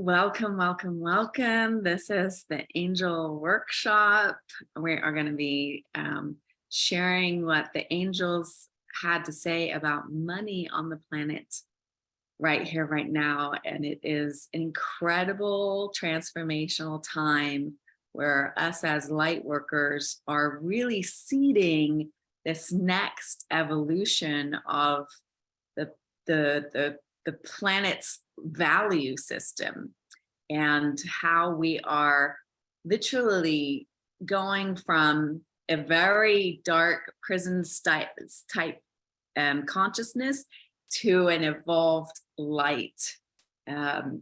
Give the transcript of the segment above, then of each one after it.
Welcome, welcome, welcome. This is the Angel Workshop. We are going to be sharing what the angels had to say about money on the planet right here, right now. And it is an incredible transformational time where us as light workers are really seeding this next evolution of the the planet's value system and how we are literally going from a very dark prison type consciousness to an evolved light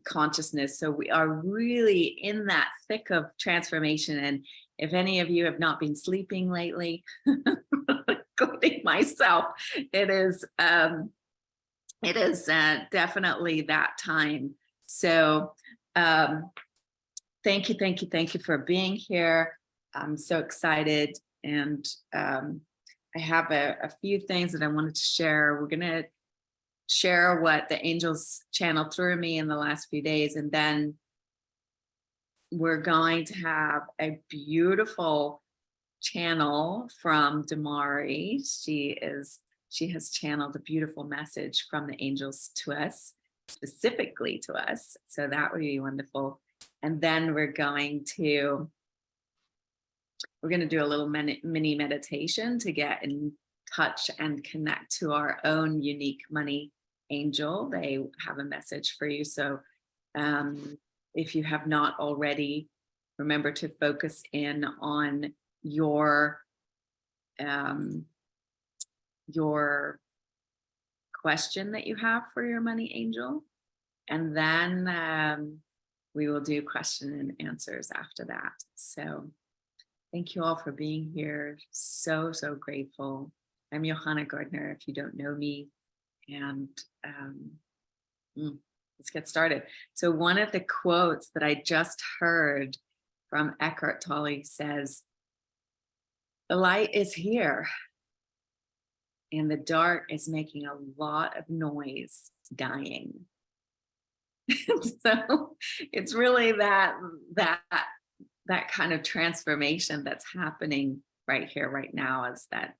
consciousness. So we are really in that thick of transformation. And if any of you have not been sleeping lately, including myself, it is definitely that time. So thank you for being here. I'm so excited, and I have a few things that I wanted to share. We're gonna share what the angels channeled through me in the last few days, and then we're going to have a beautiful channel from Damari. She has channeled a beautiful message from the angels to us, specifically to us. So that would be wonderful. And then we're going to do a little mini meditation to get in touch and connect to our own unique money angel. They have a message for you. So if you have not already, remember to focus in on your question that you have for your money angel, and then we will do question and answers after that. So thank you all for being here. So grateful. I'm Johanna Gardner, if you don't know me, and let's get started. So one of the quotes that I just heard from Eckhart Tolle says, "The light is here, and the dark is making a lot of noise dying." So it's really that kind of transformation that's happening right here, right now, is that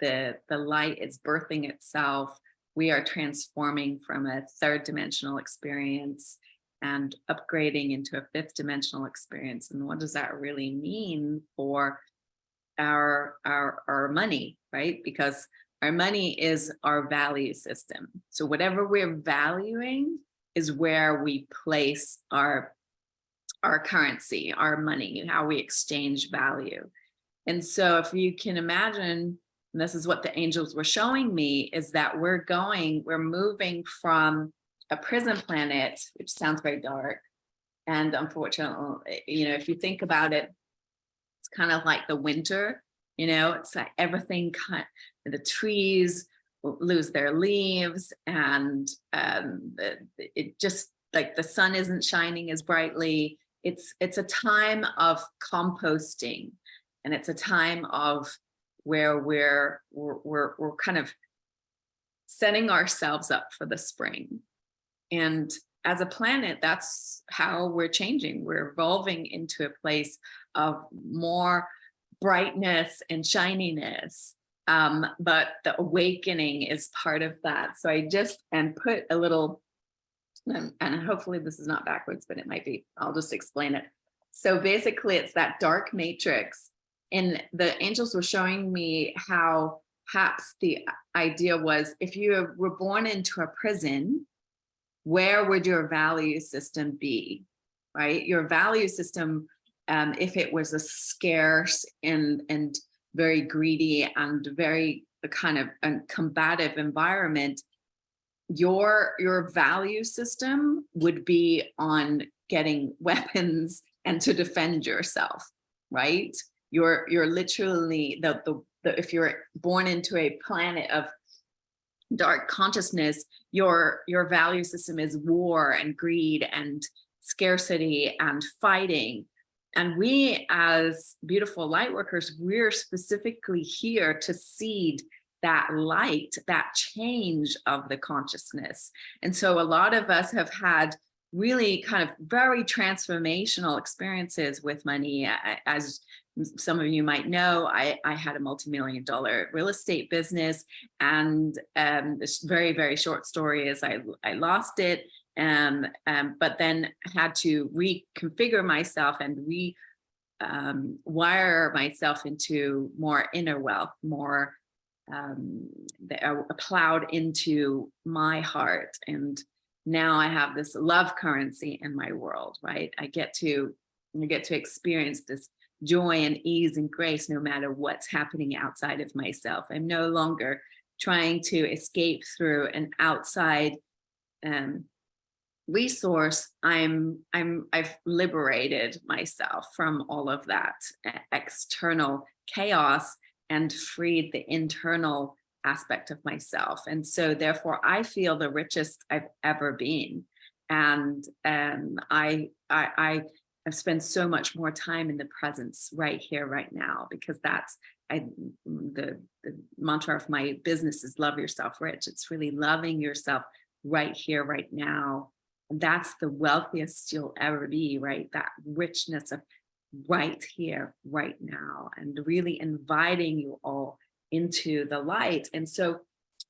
the light is birthing itself. We are transforming from a third dimensional experience and upgrading into a fifth dimensional experience. And what does that really mean for our money, right? Because our money is our value system. So whatever we're valuing is where we place our currency, our money, how we exchange value. And so if you can imagine, and this is what the angels were showing me, is that we're moving from a prison planet, which sounds very dark. And unfortunately, if you think about it, it's kind of like the winter. It's like everything the trees lose their leaves, and it just like the sun isn't shining as brightly. It's a time of composting, and it's a time of where we're kind of setting ourselves up for the spring. And as a planet, that's how we're changing. We're evolving into a place of more brightness and shininess, but the awakening is part of that. So I just put a little, and hopefully this is not backwards, but it might be. I'll just explain it. So basically it's that dark matrix, and the angels were showing me how perhaps the idea was, if you were born into a prison, where would your value system be, right? Your value system, if it was a scarce and very greedy and very kind of combative environment, your value system would be on getting weapons and to defend yourself, right? You're literally if you're born into a planet of dark consciousness, your value system is war and greed and scarcity and fighting. And we, as beautiful light workers, we're specifically here to seed that light, that change of the consciousness. And so a lot of us have had really kind of very transformational experiences with money. As some of you might know, I had a multi-million-dollar real estate business, and this very, very short story is I lost it, but then had to reconfigure myself and wire myself into more inner wealth, more plowed into my heart. And now I have this love currency in my world, right? I get to experience this joy and ease and grace no matter what's happening outside of myself. I'm no longer trying to escape through an outside resource. I've liberated myself from all of that external chaos and freed the internal aspect of myself. And so therefore I feel the richest I've ever been. And I've spent so much more time in the presence right here, right now, because that's the mantra of my business is love yourself rich. It's really loving yourself right here, right now. And that's the wealthiest you'll ever be, right? That richness of right here, right now, and really inviting you all into the light. And so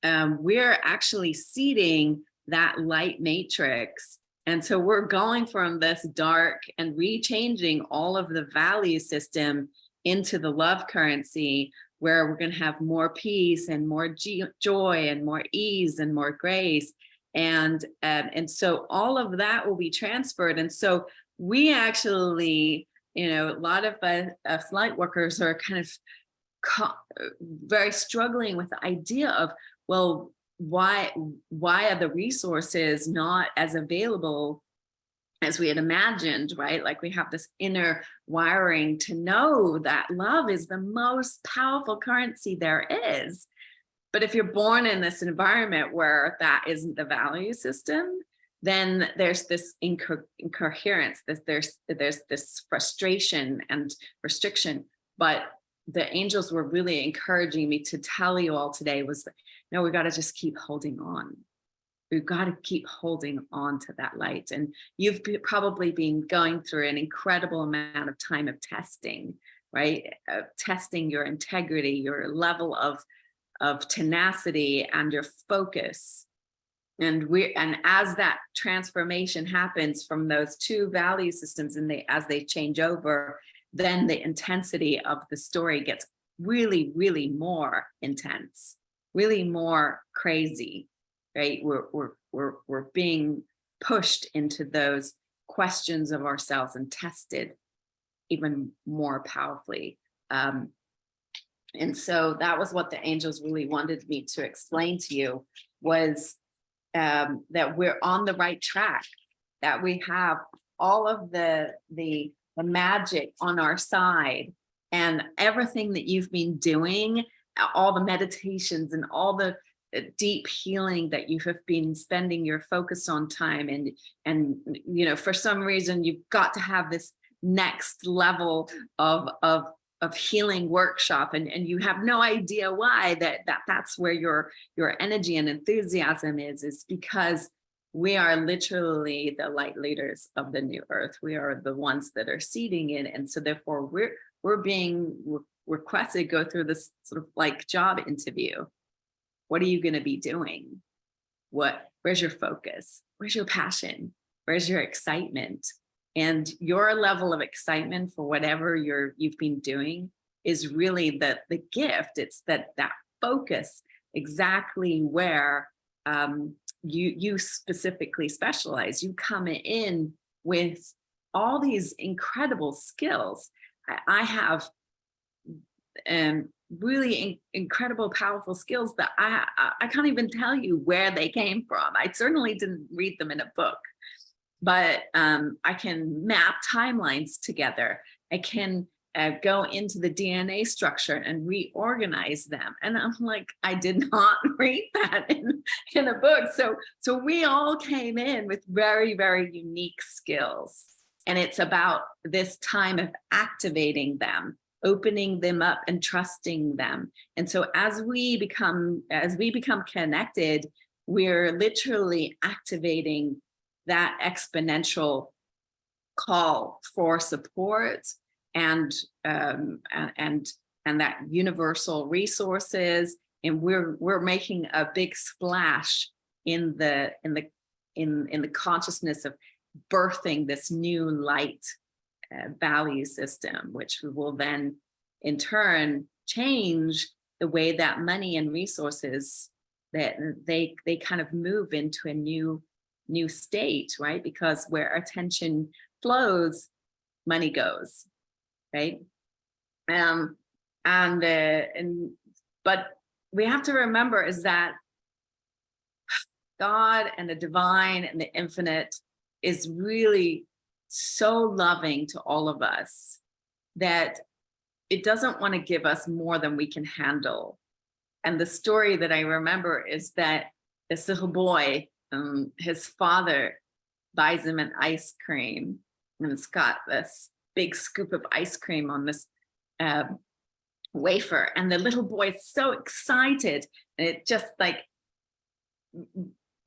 we're actually seeding that light matrix. And so we're going from this dark and rechanging all of the value system into the love currency, where we're going to have more peace and more joy and more ease and more grace. And so all of that will be transferred. And so we actually, a lot of us light workers are kind of very struggling with the idea of, well, why are the resources not as available as we had imagined, right? Like we have this inner wiring to know that love is the most powerful currency there is. But if you're born in this environment where that isn't the value system, then there's this incoherence, there's this frustration and restriction. But the angels were really encouraging me to tell you all today was, no, we got to just keep holding on. We've got to keep holding on to that light. And you've probably been going through an incredible amount of time of testing, right? Testing your integrity, your level of tenacity and your focus. And as that transformation happens from those two value systems, and as they change over, then the intensity of the story gets really, really more intense, really more crazy, right? We're being pushed into those questions of ourselves and tested even more powerfully. And so that was what the angels really wanted me to explain to you, was that we're on the right track, that we have all of the magic on our side, and everything that you've been doing, all the meditations and all the deep healing that you have been spending your focus on time, and for some reason you've got to have this next level of healing workshop, and you have no idea why that's where your energy and enthusiasm is because we are literally the light leaders of the new earth. We are the ones that are seeding it. And so therefore we're being requested to go through this sort of like job interview. What are you going to be doing? Where's your focus? Where's your passion? Where's your excitement? And your level of excitement for whatever you've been doing is really the gift. It's that focus exactly where you specifically specialize. You come in with all these incredible skills. I have really incredible, powerful skills that I can't even tell you where they came from. I certainly didn't read them in a book. But I can map timelines together. I can go into the DNA structure and reorganize them. And I'm like, I did not read that in a book. So we all came in with very, very unique skills. And it's about this time of activating them, opening them up and trusting them. And so as we become connected, we're literally activating that exponential call for support and and that universal resources, and we're making a big splash in the consciousness of birthing this new light value system, which will then in turn change the way that money and resources, that they kind of move into a new state, right? Because where attention flows, money goes, right? And but we have to remember is that God and the divine and the infinite is really so loving to all of us that it doesn't want to give us more than we can handle. And the story that I remember is that this little boy, his father buys him an ice cream, and it's got this big scoop of ice cream on this wafer, and the little boy is so excited, and it just like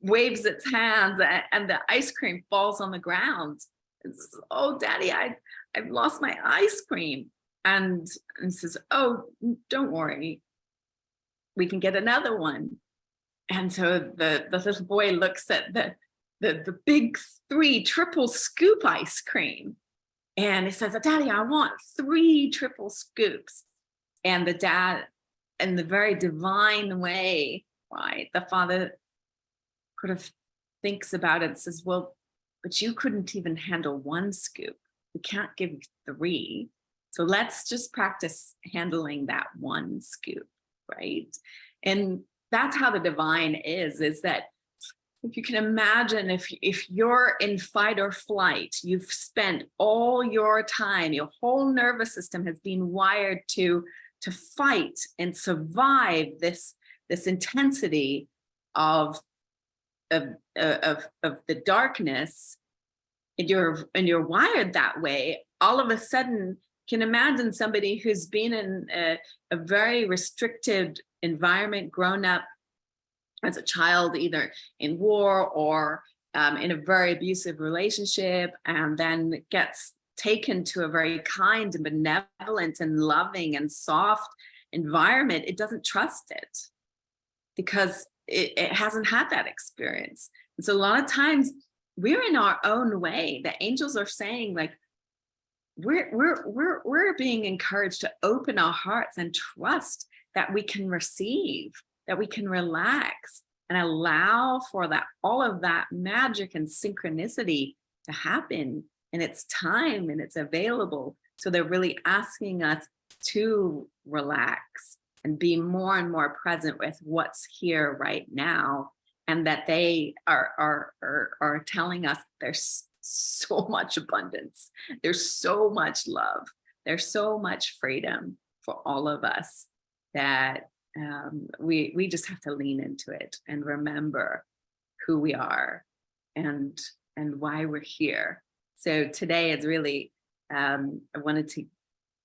waves its hands, and the ice cream falls on the ground. It's, oh, Daddy, I've lost my ice cream. And says, oh, don't worry, we can get another one. And so the little boy looks at the big 3 triple scoop ice cream, and he says, Daddy, I want 3 triple scoops. And the dad, in the very divine way, right, the father kind of thinks about it and says, well, but you couldn't even handle 1 scoop. We can't give you 3. So let's just practice handling that 1 scoop, right? And that's how the divine is that if you can imagine, if you're in fight or flight, you've spent all your time, your whole nervous system has been wired to fight and survive this intensity of the darkness, and you're wired that way. All of a sudden, can imagine somebody who's been in a very restricted environment, grown up as a child, either in war or in a very abusive relationship, and then gets taken to a very kind and benevolent and loving and soft environment. It doesn't trust it because it hasn't had that experience. And so a lot of times we're in our own way. The angels are saying, like, we're being encouraged to open our hearts and trust that we can receive, that we can relax and allow for that, all of that magic and synchronicity to happen in its time, and it's available. So they're really asking us to relax and be more and more present with what's here right now, and that they are telling us there's so much abundance, there's so much love, there's so much freedom for all of us, that we just have to lean into it and remember who we are and why we're here. So today is really, I wanted to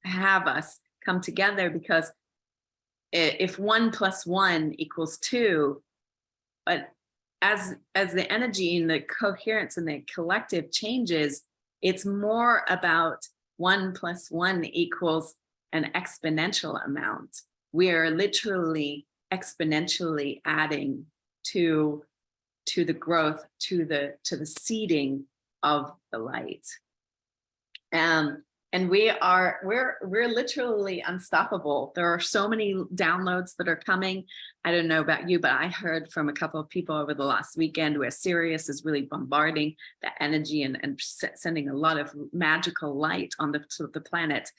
have us come together, because if 1 + 1 = 2, but as the energy and the coherence and the collective changes, it's more about 1 + 1 = an exponential amount. We're literally exponentially adding to the growth, to the seeding of the light. And we're literally unstoppable. There are so many downloads that are coming. I don't know about you, but I heard from a couple of people over the last weekend where Sirius is really bombarding the energy and sending a lot of magical light on the planet.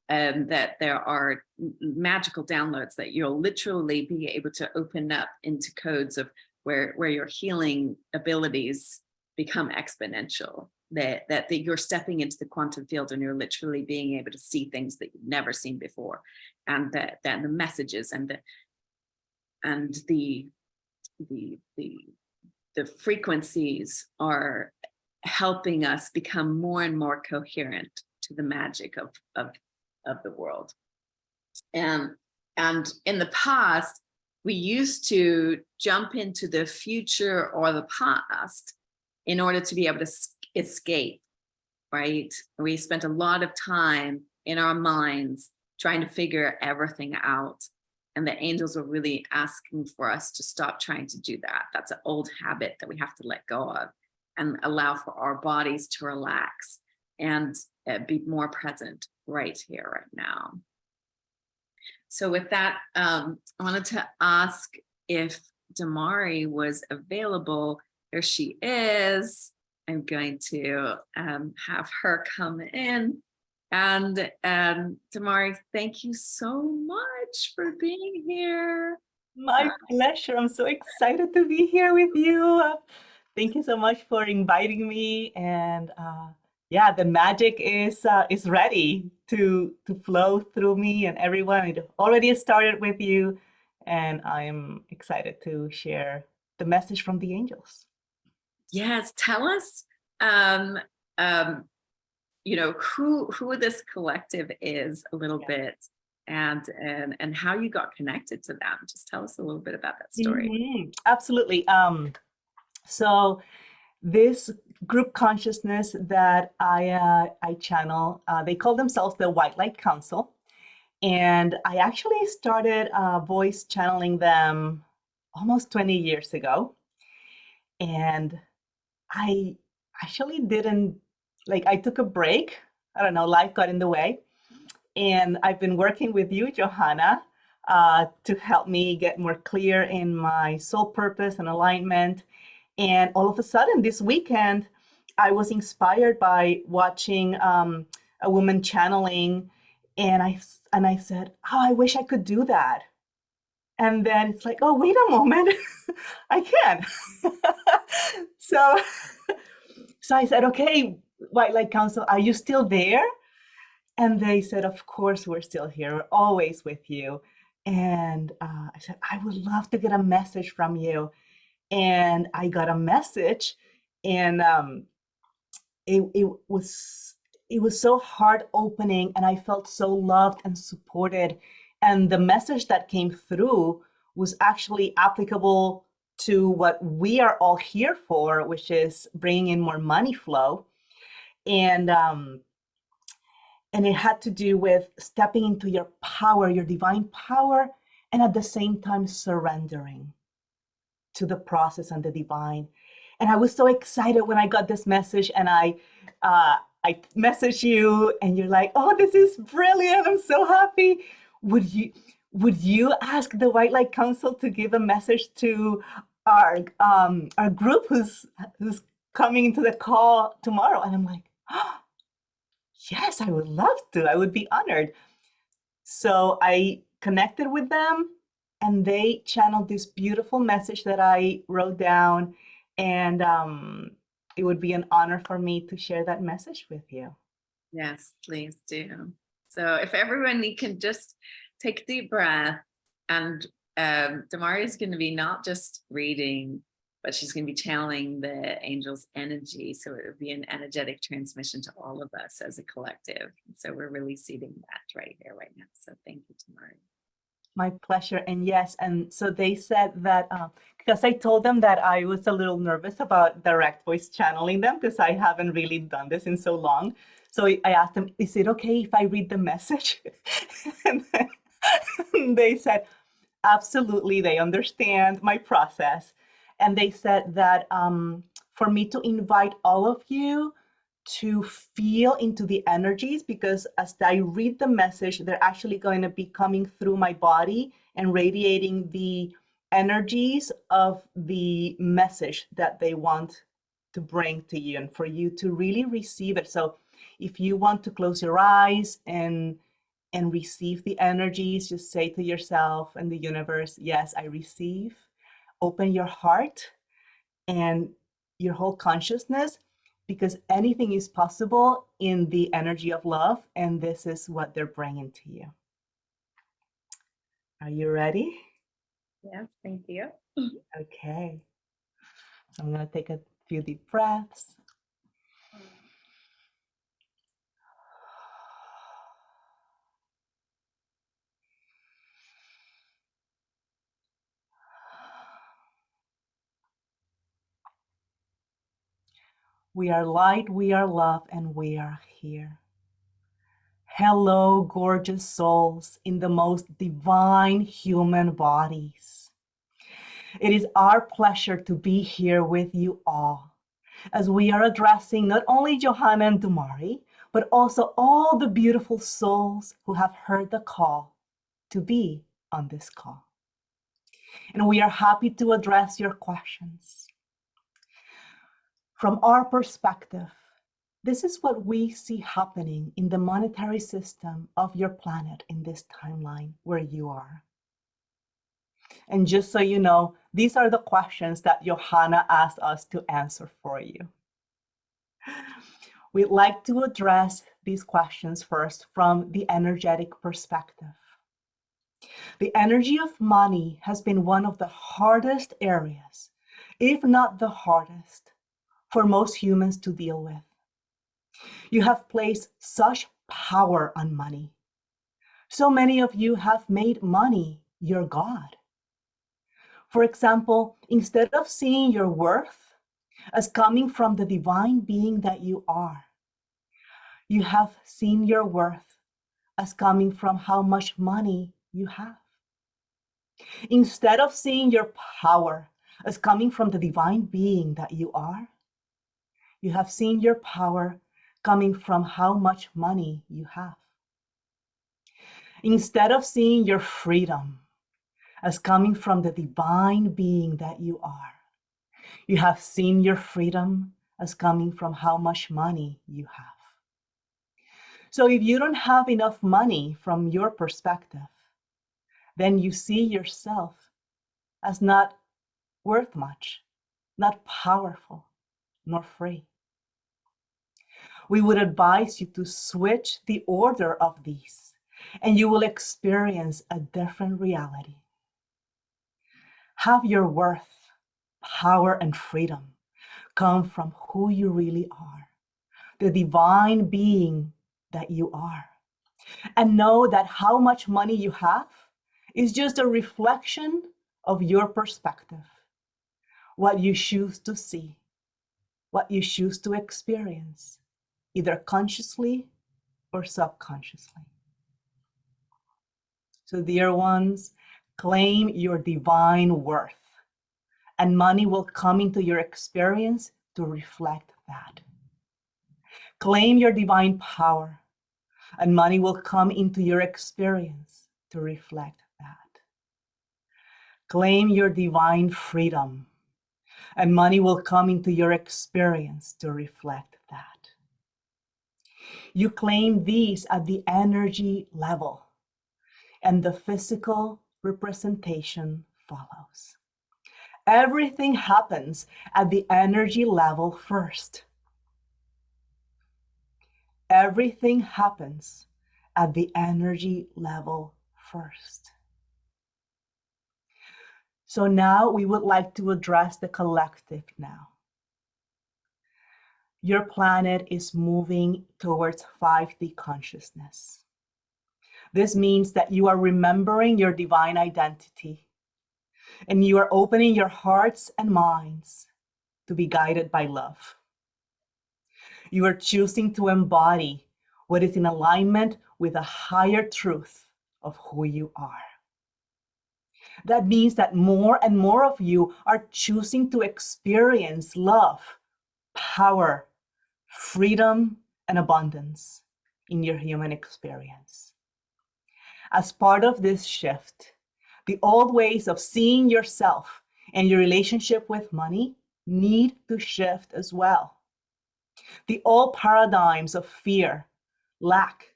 That there are magical downloads that you'll literally be able to open up into codes of where your healing abilities become exponential. That you're stepping into the quantum field and you're literally being able to see things that you've never seen before, and that the messages and the frequencies are helping us become more and more coherent to the magic of the world. And in the past, we used to jump into the future or the past in order to be able to escape, right? We spent a lot of time in our minds trying to figure everything out. And the angels were really asking for us to stop trying to do that. That's an old habit that we have to let go of and allow for our bodies to relax and be more present right here, right now. So with that, I wanted to ask if Damari was available. There she is. I'm going to have her come in. And Damari, thank you so much for being here. My pleasure. I'm so excited to be here with you. Thank you so much for inviting me. And yeah, the magic is ready to flow through me and everyone. It already started with you, and I'm excited to share the message from the angels. Yes, tell us, um, um, who this collective is a little Yeah. bit, and how you got connected to them. Just tell us a little bit about that story. Absolutely. So this group consciousness that I channel, they call themselves the White Light Council. And I actually started voice channeling them almost 20 years ago. And I actually didn't, like, I took a break. I don't know, life got in the way. And I've been working with you, Johanna, to help me get more clear in my soul purpose and alignment. And all of a sudden, this weekend, I was inspired by watching a woman channeling, and I said, "Oh, I wish I could do that." And then it's like, "Oh, wait a moment, I can." so, so I said, "Okay, White Light Council, are you still there?" And they said, "Of course, we're still here. We're always with you." And I said, "I would love to get a message from you." And I got a message, and it was so heart opening, and I felt so loved and supported. And the message that came through was actually applicable to what we are all here for, which is bringing in more money flow. And and it had to do with stepping into your power, your divine power, and at the same time surrendering to the process and the divine. And I was so excited when I got this message, and I messaged you, and you're like, "Oh, this is brilliant! I'm so happy." Would you would you ask the White Light Council to give a message to our group who's coming into the call tomorrow? And I'm like, "Oh, yes, I would love to. I would be honored." So I connected with them, and they channeled this beautiful message that I wrote down. And it would be an honor for me to share that message with you. Yes, please do. So if everyone you can just take a deep breath, and Damari is going to be not just reading, but she's going to be channeling the angels' energy. So it would be an energetic transmission to all of us as a collective. So we're really seeding that right here, right now. So thank you, Damari. My pleasure. And yes, and so they said that because I told them that I was a little nervous about direct voice channeling them because I haven't really done this in so long. So I asked them, "Is it okay if I read the message?" and then they said, absolutely, they understand my process. And they said that for me to invite all of you to feel into the energies, because as I read the message, they're actually going to be coming through my body and radiating the energies of the message that they want to bring to you, and for you to really receive it. So if you want to close your eyes and receive the energies, just say to yourself and the universe, "Yes, I receive." Open your heart and your whole consciousness, because anything is possible in the energy of love, and this is what they're bringing to you. Are you ready? Yes, thank you. Okay. So I'm going to take a few deep breaths. We are light, we are love, and we are here. Hello, gorgeous souls in the most divine human bodies. It is our pleasure to be here with you all as we are addressing not only Johanna and Dumari, but also all the beautiful souls who have heard the call to be on this call. And we are happy to address your questions. From our perspective, this is what we see happening in the monetary system of your planet in this timeline where you are. And just so you know, these are the questions that Johanna asked us to answer for you. We'd like to address these questions first from the energetic perspective. The energy of money has been one of the hardest areas, if not the hardest, for most humans to deal with. You have placed such power on money. So many of you have made money your God. For example, instead of seeing your worth as coming from the divine being that you are, you have seen your worth as coming from how much money you have. Instead of seeing your power as coming from the divine being that you are, you have seen your power coming from how much money you have. Instead of seeing your freedom as coming from the divine being that you are, you have seen your freedom as coming from how much money you have. So if you don't have enough money from your perspective, then you see yourself as not worth much, not powerful, nor free. We would advise you to switch the order of these, and you will experience a different reality. Have your worth, power, and freedom come from who you really are, the divine being that you are. And know that how much money you have is just a reflection of your perspective, what you choose to see, what you choose to experience, either consciously or subconsciously. So, dear ones, claim your divine worth, and money will come into your experience to reflect that. Claim your divine power, and money will come into your experience to reflect that. Claim your divine freedom, and money will come into your experience to reflect that. You claim these at the energy level, and the physical representation follows. Everything happens at the energy level first. Everything happens at the energy level first. So now we would like to address the collective now. Your planet is moving towards 5D consciousness. This means that you are remembering your divine identity, and you are opening your hearts and minds to be guided by love. You are choosing to embody what is in alignment with a higher truth of who you are. That means that more and more of you are choosing to experience love, power, freedom, and abundance in your human experience. As part of this shift, the old ways of seeing yourself and your relationship with money need to shift as well. The old paradigms of fear, lack,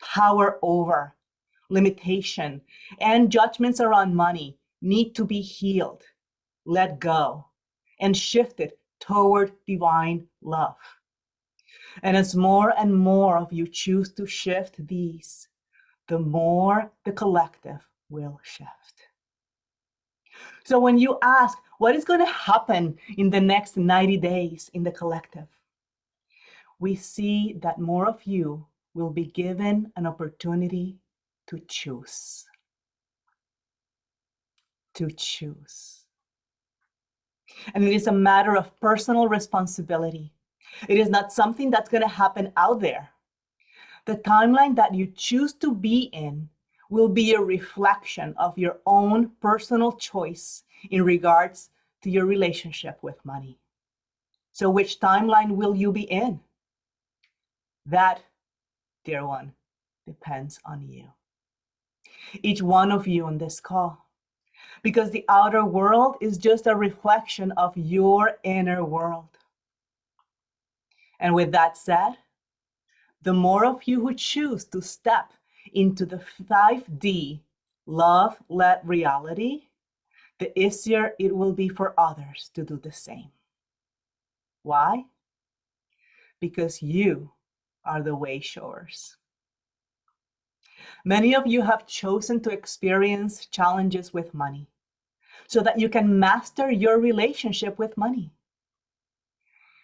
power over, limitation, and judgments around money need to be healed, let go, and shifted toward divine love. And as more and more of you choose to shift these, the more the collective will shift. So when you ask, what is going to happen in the next 90 days in the collective? We see that more of you will be given an opportunity to choose. To choose. And it is a matter of personal responsibility It is not something that's going to happen out there. The timeline that you choose to be in will be a reflection of your own personal choice in regards to your relationship with money. So, which timeline will you be in? That, dear one, depends on you. Each one of you on this call. Because the outer world is just a reflection of your inner world. And with that said, the more of you who choose to step into the 5D love-led reality, the easier it will be for others to do the same. Why? Because you are the way showers. Many of you have chosen to experience challenges with money so that you can master your relationship with money.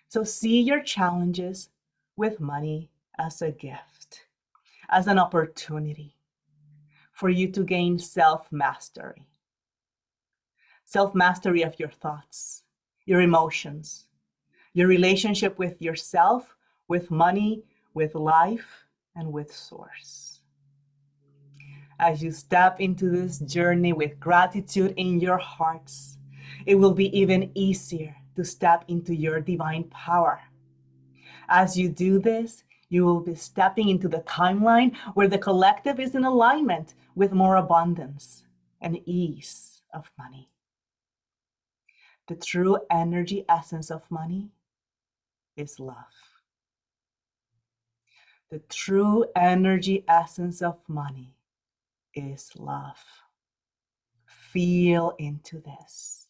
So see your challenges with money as a gift, as an opportunity for you to gain self-mastery. Self-mastery of your thoughts, your emotions, your relationship with yourself, with money, with life, and with Source. As you step into this journey with gratitude in your hearts, it will be even easier to step into your divine power. As you do this, you will be stepping into the timeline where the collective is in alignment with more abundance and ease of money. The true energy essence of money is love. The true energy essence of money is love. Feel into this.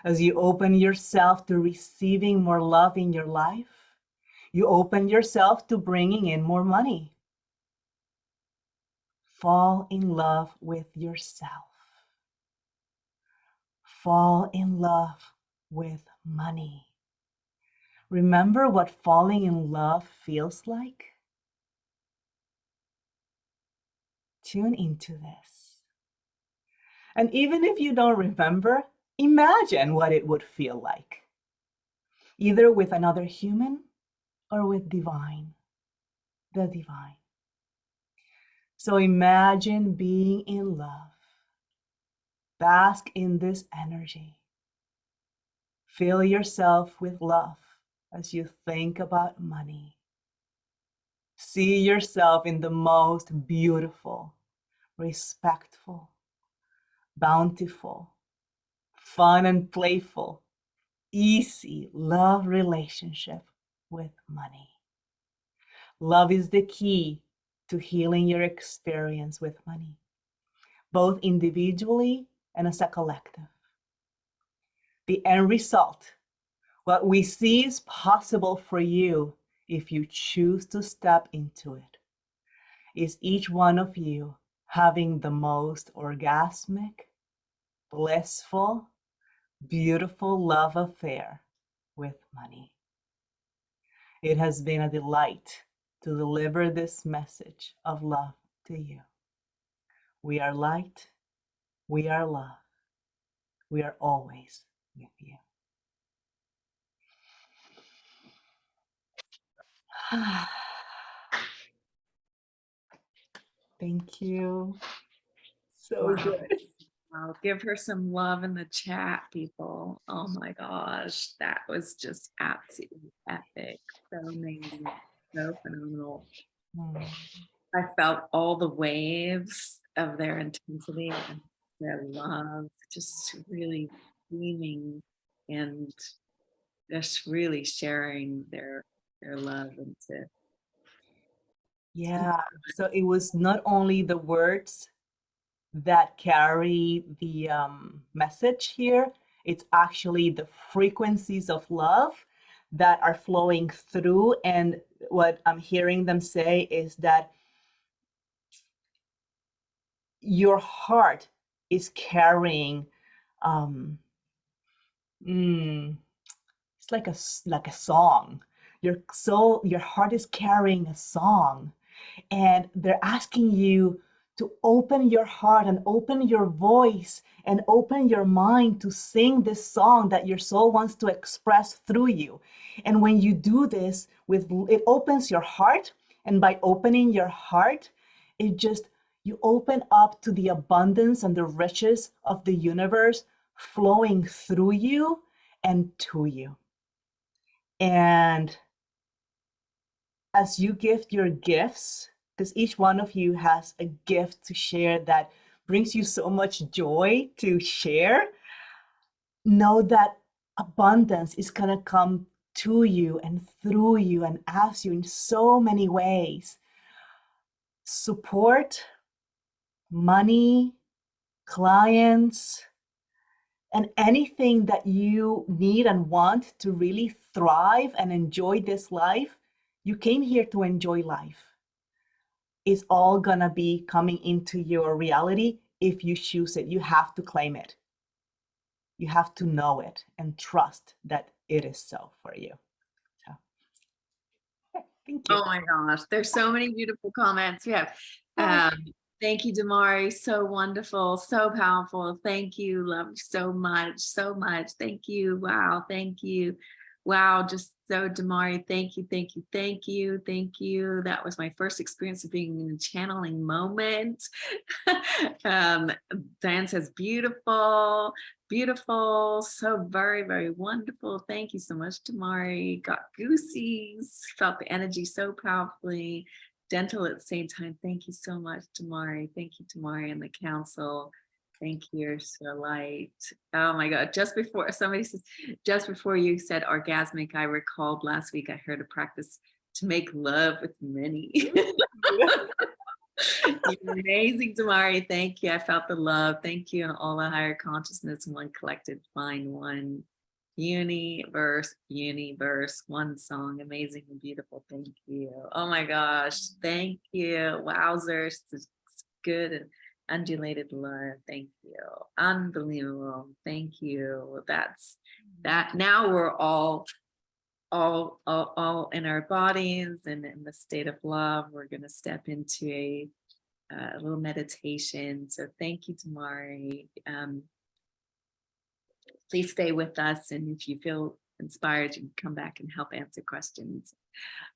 As you open yourself to receiving more love in your life, you open yourself to bringing in more money. Fall in love with yourself. Fall in love with money. Remember what falling in love feels like? Tune into this. And even if you don't remember, imagine what it would feel like, either with another human or with divine, the divine. So imagine being in love. Bask in this energy. Fill yourself with love as you think about money. See yourself in the most beautiful, respectful, bountiful, fun and playful, easy love relationship with money. Love is the key to healing your experience with money, both individually and as a collective. The end result, what we see is possible for you if you choose to step into it, is each one of you having the most orgasmic, blissful, beautiful love affair with money. It has been a delight to deliver this message of love to you. We are light, we are love, we are always with you. Thank you. So Wow. good. Wow. Give her some love in the chat, people. Oh my gosh. That was just absolutely epic. So amazing. So phenomenal. Mm. I felt all the waves of their intensity and their love, just really beaming and just really sharing their love into. Yeah, so it was not only the words that carry the message here, it's actually the frequencies of love that are flowing through. And what I'm hearing them say is that your heart is carrying, um, mm, it's like a song. Your soul, your heart is carrying a song, and they're asking you to open your heart and open your voice and open your mind to sing this song that your soul wants to express through you. And when you do this, it opens your heart. And by opening your heart, you open up to the abundance and the riches of the universe flowing through you and to you. And as you gift your gifts, because each one of you has a gift to share that brings you so much joy to share, know that abundance is going to come to you and through you and as you in so many ways. Support, money, clients, and anything that you need and want to really thrive and enjoy this life. You came here to enjoy life. Is all gonna be coming into your reality if you choose it. You have to claim it. You have to know it and trust that it is so for you. So, thank you. Oh my gosh, there's so many beautiful comments. We have thank you, Damari. So wonderful, so powerful. Thank you. Love you so much, so much. Thank you. Wow, thank you. Wow, just so Damari, thank you, thank you, thank you, thank you. That was my first experience of being in a channeling moment. Diane says, beautiful, beautiful, so very, very wonderful. Thank you so much, Damari. Got goosies, felt the energy so powerfully. Gentle at the same time. Thank you so much, Damari. Thank you, Damari, and the council. Thank you, Starlight. Oh my God. Just before somebody says, just before you said orgasmic, I recalled last week I heard a practice to make love with many. You're amazing, Damari. Thank you. I felt the love. Thank you. And all the higher consciousness, one collected, find one. Universe, one song, amazing and beautiful. Thank you. Oh my gosh, thank you. Wowzers, it's good and undulated love. Thank you. Unbelievable. Thank you. That's that. Now we're all in our bodies and in the state of love. We're going to step into a little meditation. So thank you, Tamari. Please stay with us, and if you feel inspired, you can come back and help answer questions.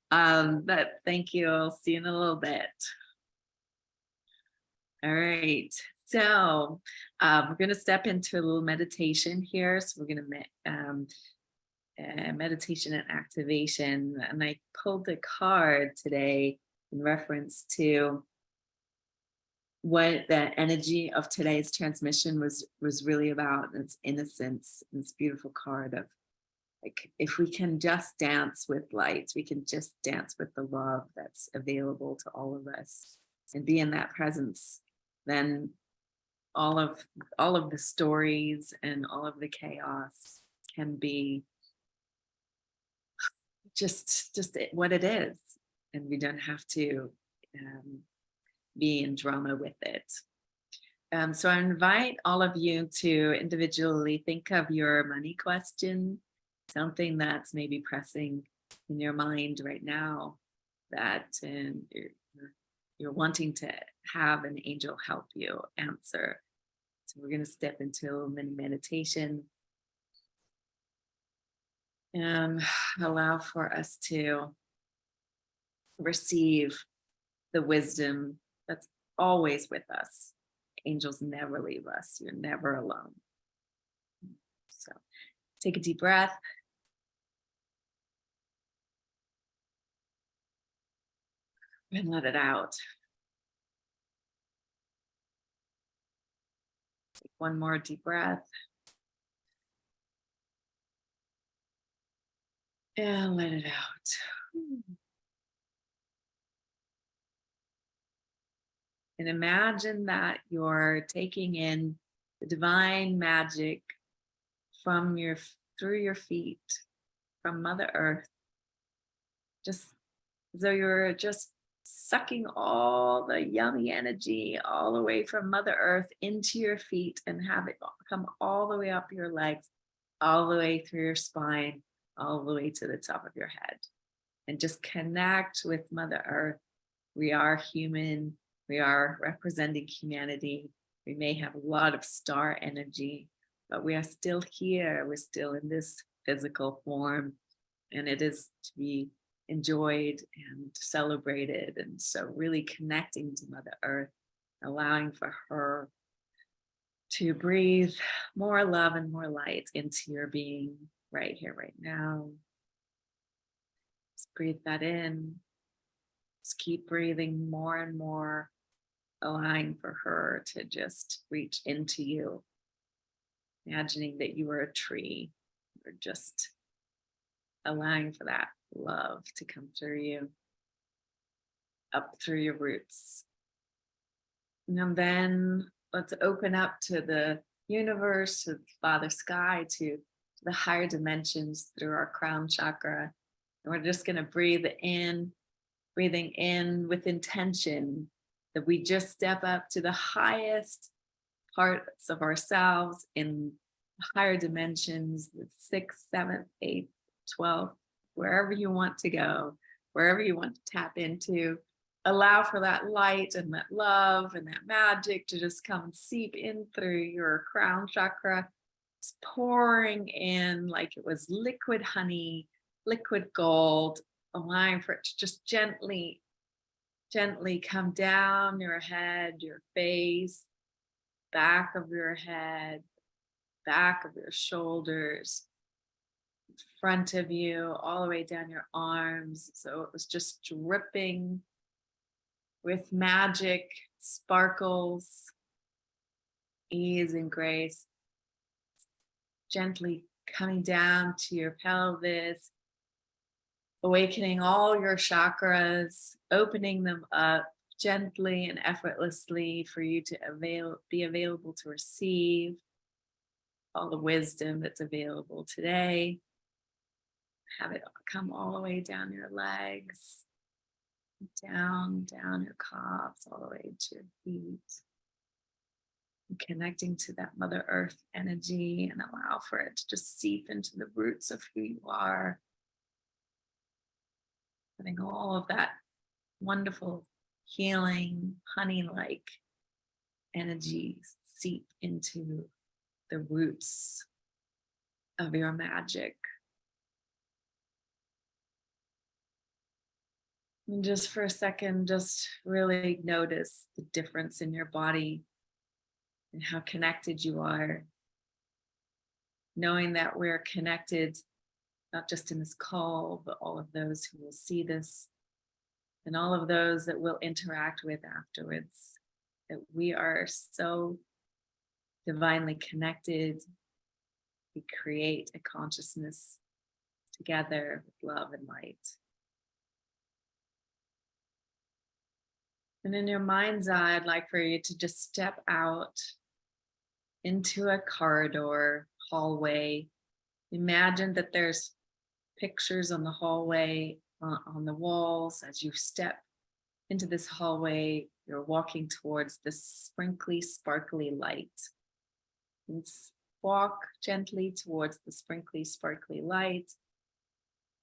But thank you. I'll see you in a little bit. All right. So we're going to step into a little meditation here. So we're going to meditation and activation. And I pulled a card today in reference to what the energy of today's transmission was really about. Its innocence, this beautiful card of, like, if we can just dance with light, we can just dance with the love that's available to all of us and be in that presence, then all of the stories and all of the chaos can be just what it is, and we don't have to be in drama with it. So I invite all of you to individually think of your money question, something that's maybe pressing in your mind right now that you're wanting to have an angel help you answer. So we're going to step into a little mini meditation and allow for us to receive the wisdom that's always with us. Angels never leave us. You're never alone. So take a deep breath. And let it out. Take one more deep breath. And let it out. And imagine that you're taking in the divine magic from through your feet, from Mother Earth, just as though you're just sucking all the yummy energy all the way from Mother Earth into your feet and have it come all the way up your legs, all the way through your spine, all the way to the top of your head. And just connect with Mother Earth. We are human. We are representing humanity. We may have a lot of star energy, but we are still here. We're still in this physical form, and it is to be enjoyed and celebrated. And so really connecting to Mother Earth, allowing for her to breathe more love and more light into your being right here, right now. Just breathe that in. Just keep breathing more and more, allowing for her to just reach into you. Imagining that you are a tree, or just allowing for that love to come through you, up through your roots. And then let's open up to the universe, to Father Sky, to the higher dimensions through our crown chakra. And we're just going to breathing in with intention that we just step up to the highest parts of ourselves in higher dimensions, the 6th, 7th, 8th, 12th, wherever you want to go, wherever you want to tap into. Allow for that light and that love and that magic to just come and seep in through your crown chakra. It's pouring in like it was liquid honey, liquid gold, allowing for it to just gently come down your head, your face, back of your head, back of your shoulders, front of you, all the way down your arms. So it was just dripping with magic, sparkles, ease and grace, gently coming down to your pelvis, awakening all your chakras, opening them up gently and effortlessly for you to be available to receive all the wisdom that's available today. Have it come all the way down your legs, down your calves, all the way to your feet. And connecting to that Mother Earth energy, and allow for it to just seep into the roots of who you are. Letting all of that wonderful, healing, honey-like energy seep into the roots of your magic. And just for a second, just really notice the difference in your body and how connected you are. Knowing that we're connected, not just in this call, but all of those who will see this and all of those that we'll interact with afterwards. That we are so divinely connected. We create a consciousness together with love and light. And in your mind's eye, I'd like for you to just step out into a corridor, hallway. Imagine that there's pictures on the hallway, on the walls. As you step into this hallway, you're walking towards this sprinkly, sparkly light. And walk gently towards the sprinkly, sparkly light.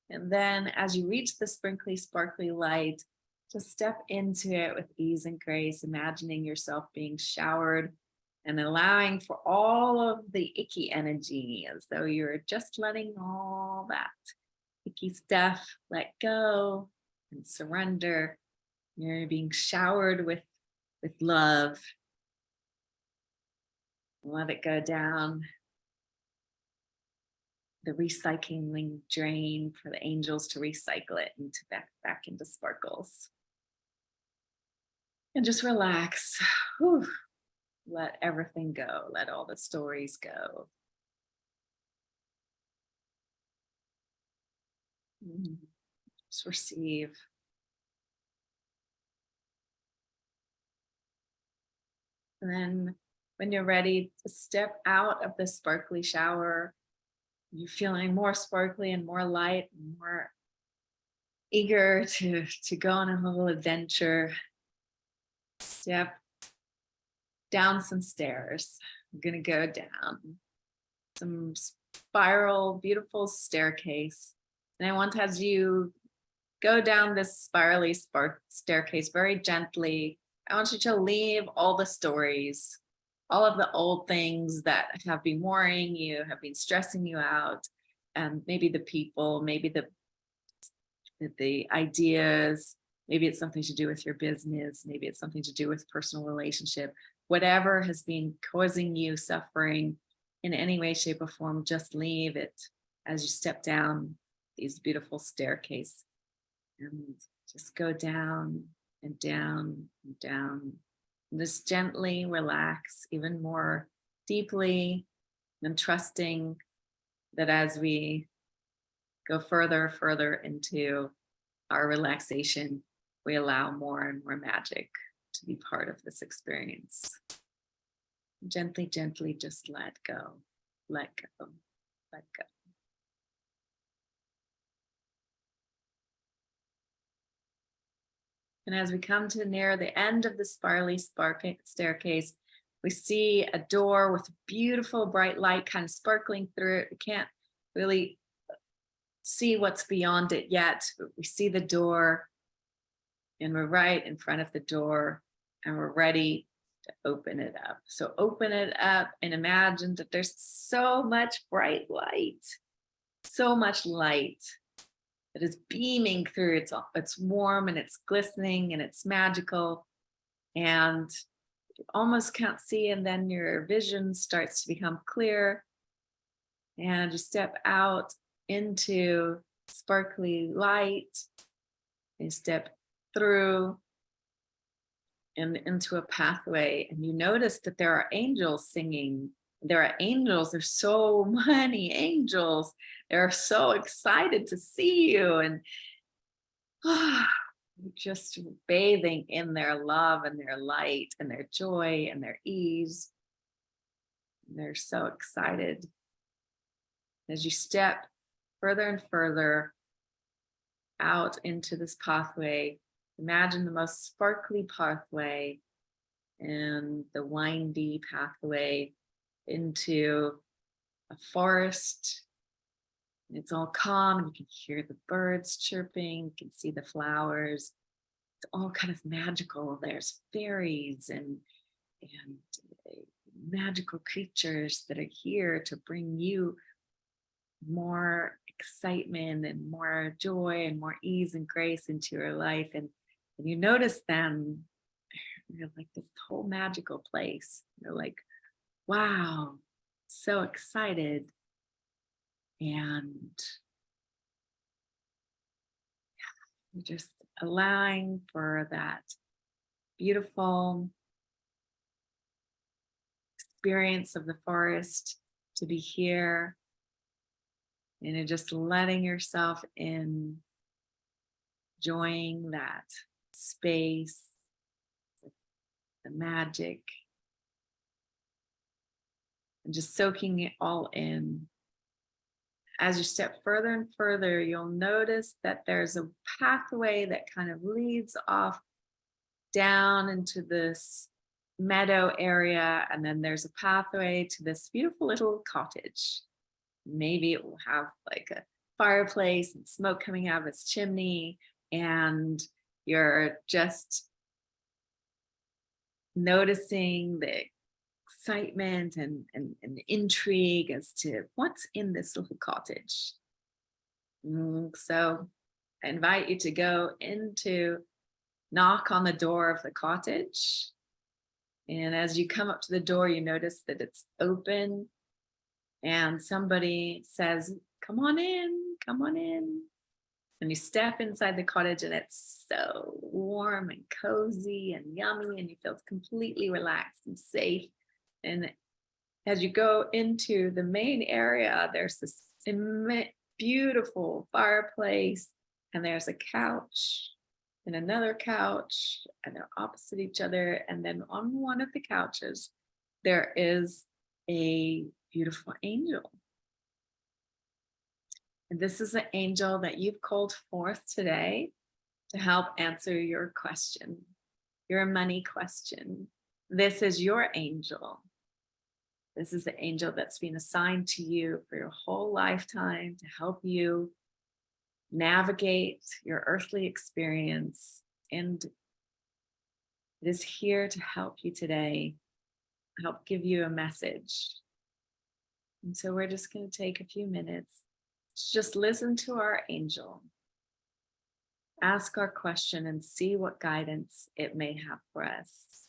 And then as you reach the sprinkly, sparkly light, just step into it with ease and grace, imagining yourself being showered and allowing for all of the icky energy, as though you're just letting all that icky stuff let go and surrender. You're being showered with love. Let it go down the recycling drain for the angels to recycle it into back into sparkles. And just relax. Whew. Let everything go. Let all the stories go. Just receive. And then when you're ready to step out of the sparkly shower, you're feeling more sparkly and more light, and more eager to go on a little adventure. Step down some stairs. I'm gonna go down some spiral, beautiful staircase. And I want to have you go down this spirally staircase very gently, I want you to leave all the stories, all of the old things that have been worrying you, have been stressing you out, and maybe the people, maybe the ideas, maybe it's something to do with your business, maybe it's something to do with personal relationship, whatever has been causing you suffering in any way, shape, or form, just leave it as you step down these beautiful staircase and just go down and down and down. And just gently relax even more deeply and trusting that as we go further into our relaxation, we allow more and more magic to be part of this experience. Gently, gently, just let go, let go, let go. And as we come to near the end of the spirally staircase, we see a door with beautiful bright light kind of sparkling through it. We can't really see what's beyond it yet, but we see the door and we're right in front of the door and we're ready to open it up. So open it up and imagine that there's so much bright light, so much light that is beaming through. It's warm and it's glistening and it's magical and you almost can't see, and then your vision starts to become clear and you step out into sparkly light. You step through and into a pathway and you notice that there are angels singing. There are angels, there's so many angels. They're so excited to see you and just bathing in their love and their light and their joy and their ease. And they're so excited. As you step further and further out into this pathway, imagine the most sparkly pathway and the windy pathway into a forest. It's all calm and you can hear the birds chirping, you can see the flowers. It's all kind of magical. There's fairies and magical creatures that are here to bring you more excitement and more joy and more ease and grace into your life. And you notice them, you're like this whole magical place. You're like, wow, so excited. And you're just allowing for that beautiful experience of the forest to be here. And you're just letting yourself in, enjoying that space, the magic, and just soaking it all in. As you step further and further, you'll notice that there's a pathway that kind of leads off down into this meadow area. And then there's a pathway to this beautiful little cottage. Maybe it will have like a fireplace and smoke coming out of its chimney. And you're just noticing the excitement and intrigue as to what's in this little cottage. So I invite you to go knock on the door of the cottage. And as you come up to the door, you notice that it's open and somebody says, come on in, come on in. And you step inside the cottage and it's so warm and cozy and yummy and you feel completely relaxed and safe. And as you go into the main area, there's this beautiful fireplace and there's a couch and another couch and they're opposite each other. And then on one of the couches, there is a beautiful angel. And this is an angel that you've called forth today to help answer your question, your money question. This is your angel. This is the angel that's been assigned to you for your whole lifetime to help you navigate your earthly experience and It is here to help you today, help give you a message. And so we're just going to take a few minutes to just listen to our angel, ask our question, and see what guidance it may have for us.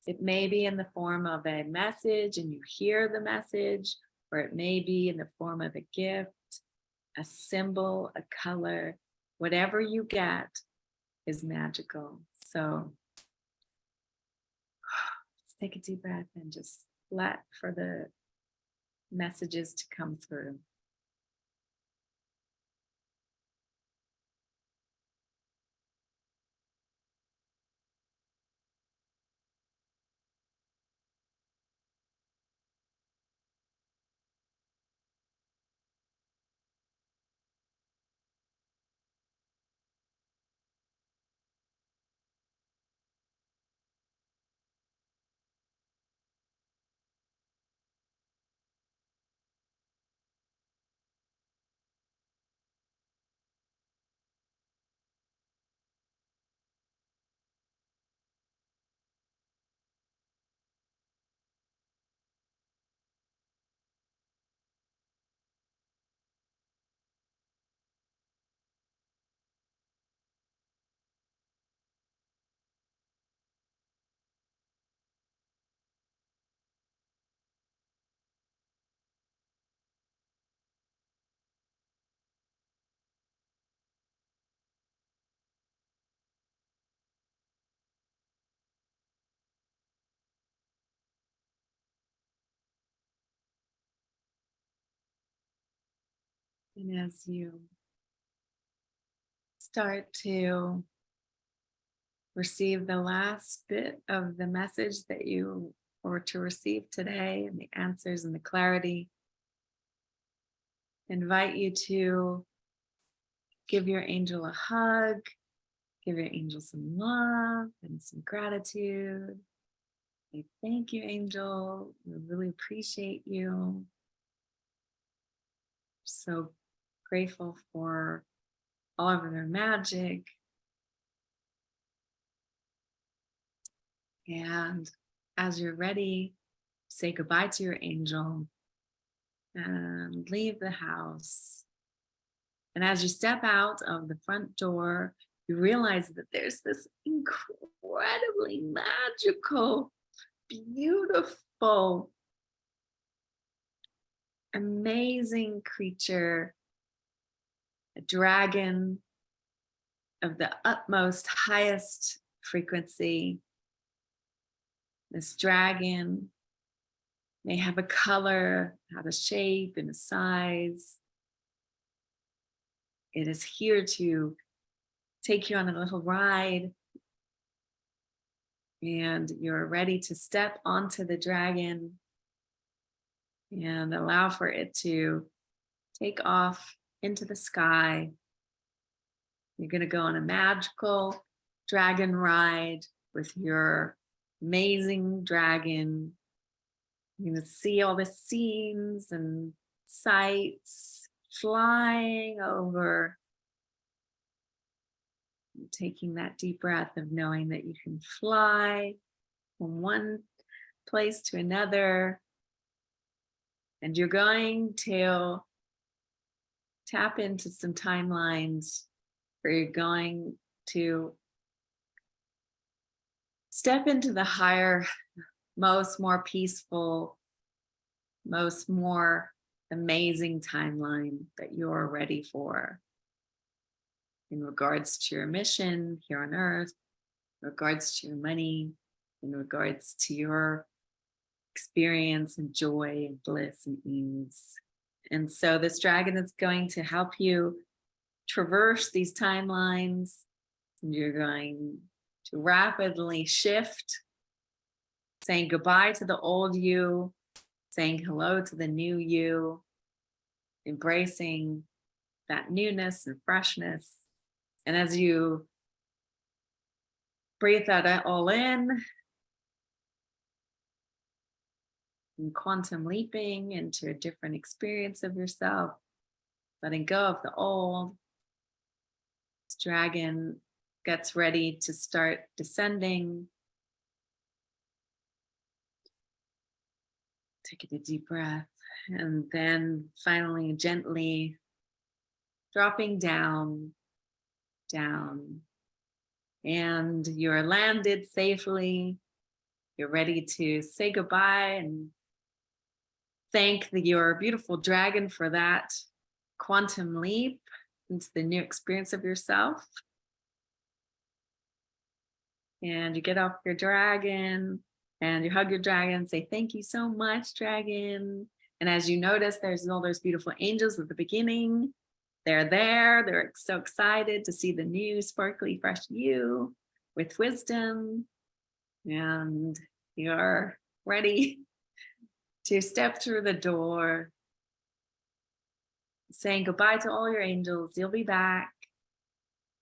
It may be in the form of a message and you hear the message, or it may be in the form of a gift, a symbol, a color. Whatever you get is magical. So let's take a deep breath and just let for the messages to come through. And as you start to receive the last bit of the message that you were to receive today, and the answers and the clarity, invite you to give your angel a hug, give your angel some love and some gratitude. Say, thank you, angel. We really appreciate you. So grateful for all of their magic. And as you're ready, say goodbye to your angel and leave the house. And as you step out of the front door, you realize that there's this incredibly magical, beautiful, amazing creature, a dragon of the utmost highest frequency. This dragon may have a color, have a shape and a size. It is here to take you on a little ride, and you're ready to step onto the dragon and allow for it to take off into the sky. You're going to go on a magical dragon ride with your amazing dragon. You're going to see all the scenes and sights flying over. Taking that deep breath of knowing that you can fly from one place to another. And you're going to tap into some timelines where you're going to step into the higher, more peaceful, more amazing timeline that you're ready for in regards to your mission here on earth, in regards to your money, in regards to your experience and joy and bliss and ease. And so this dragon is going to help you traverse these timelines, and you're going to rapidly shift, saying goodbye to the old you, saying hello to the new you, embracing that newness and freshness. And as you breathe that all in, and quantum leaping into a different experience of yourself, letting go of the old, this dragon gets ready to start descending. Take a deep breath, and then finally gently dropping down, down, and you're landed safely. You're ready to say goodbye and thank your beautiful dragon for that quantum leap into the new experience of yourself. And you get off your dragon and you hug your dragon, say, thank you so much, dragon. And as you notice, there's all those beautiful angels at the beginning. They're there. They're so excited to see the new sparkly, fresh you with wisdom. And you're ready to step through the door, saying goodbye to all your angels. You'll be back.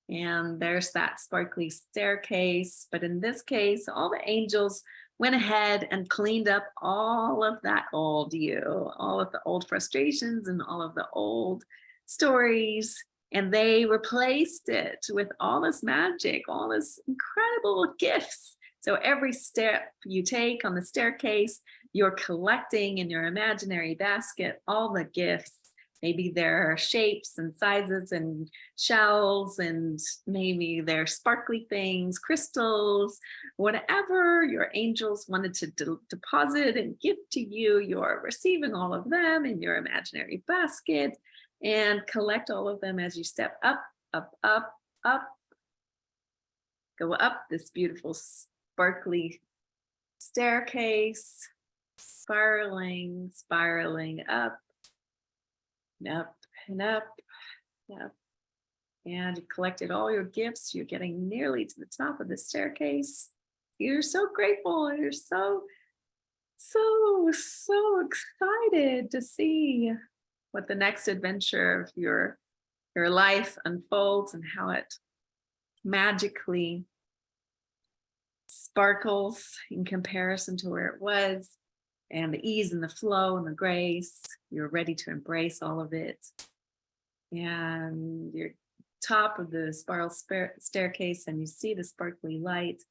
And there's that sparkly staircase. But in this case, all the angels went ahead and cleaned up all of that old you, all of the old frustrations and all of the old stories. And they replaced it with all this magic, all this incredible gifts. So every step you take on the staircase, you're collecting in your imaginary basket all the gifts. Maybe there are shapes and sizes and shells, and maybe they're sparkly things, crystals, whatever your angels wanted to deposit and give to you. You're receiving all of them in your imaginary basket, and collect all of them as you step up, up, up, up. Go up this beautiful sparkly staircase, spiraling, spiraling up, and up, and up, and up. And you collected all your gifts. You're getting nearly to the top of the staircase. You're so grateful. You're so excited to see what the next adventure of your life unfolds and how it magically sparkles in comparison to where it was, and the ease and the flow and the grace. You're ready to embrace all of it. And you're top of the spiral staircase and you see the sparkly light.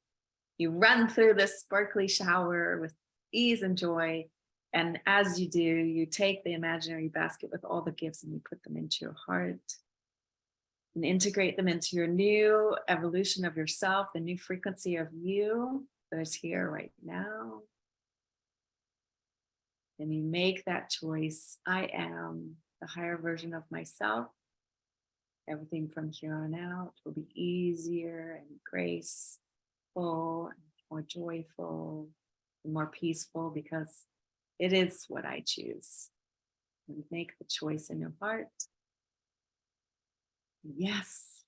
You run through this sparkly shower with ease and joy. And as you do, you take the imaginary basket with all the gifts and you put them into your heart and integrate them into your new evolution of yourself, the new frequency of you that is here right now. And you make that choice. I am the higher version of myself. Everything from here on out will be easier and graceful, and more joyful, and more peaceful, because it is what I choose. And make the choice in your heart. Yes,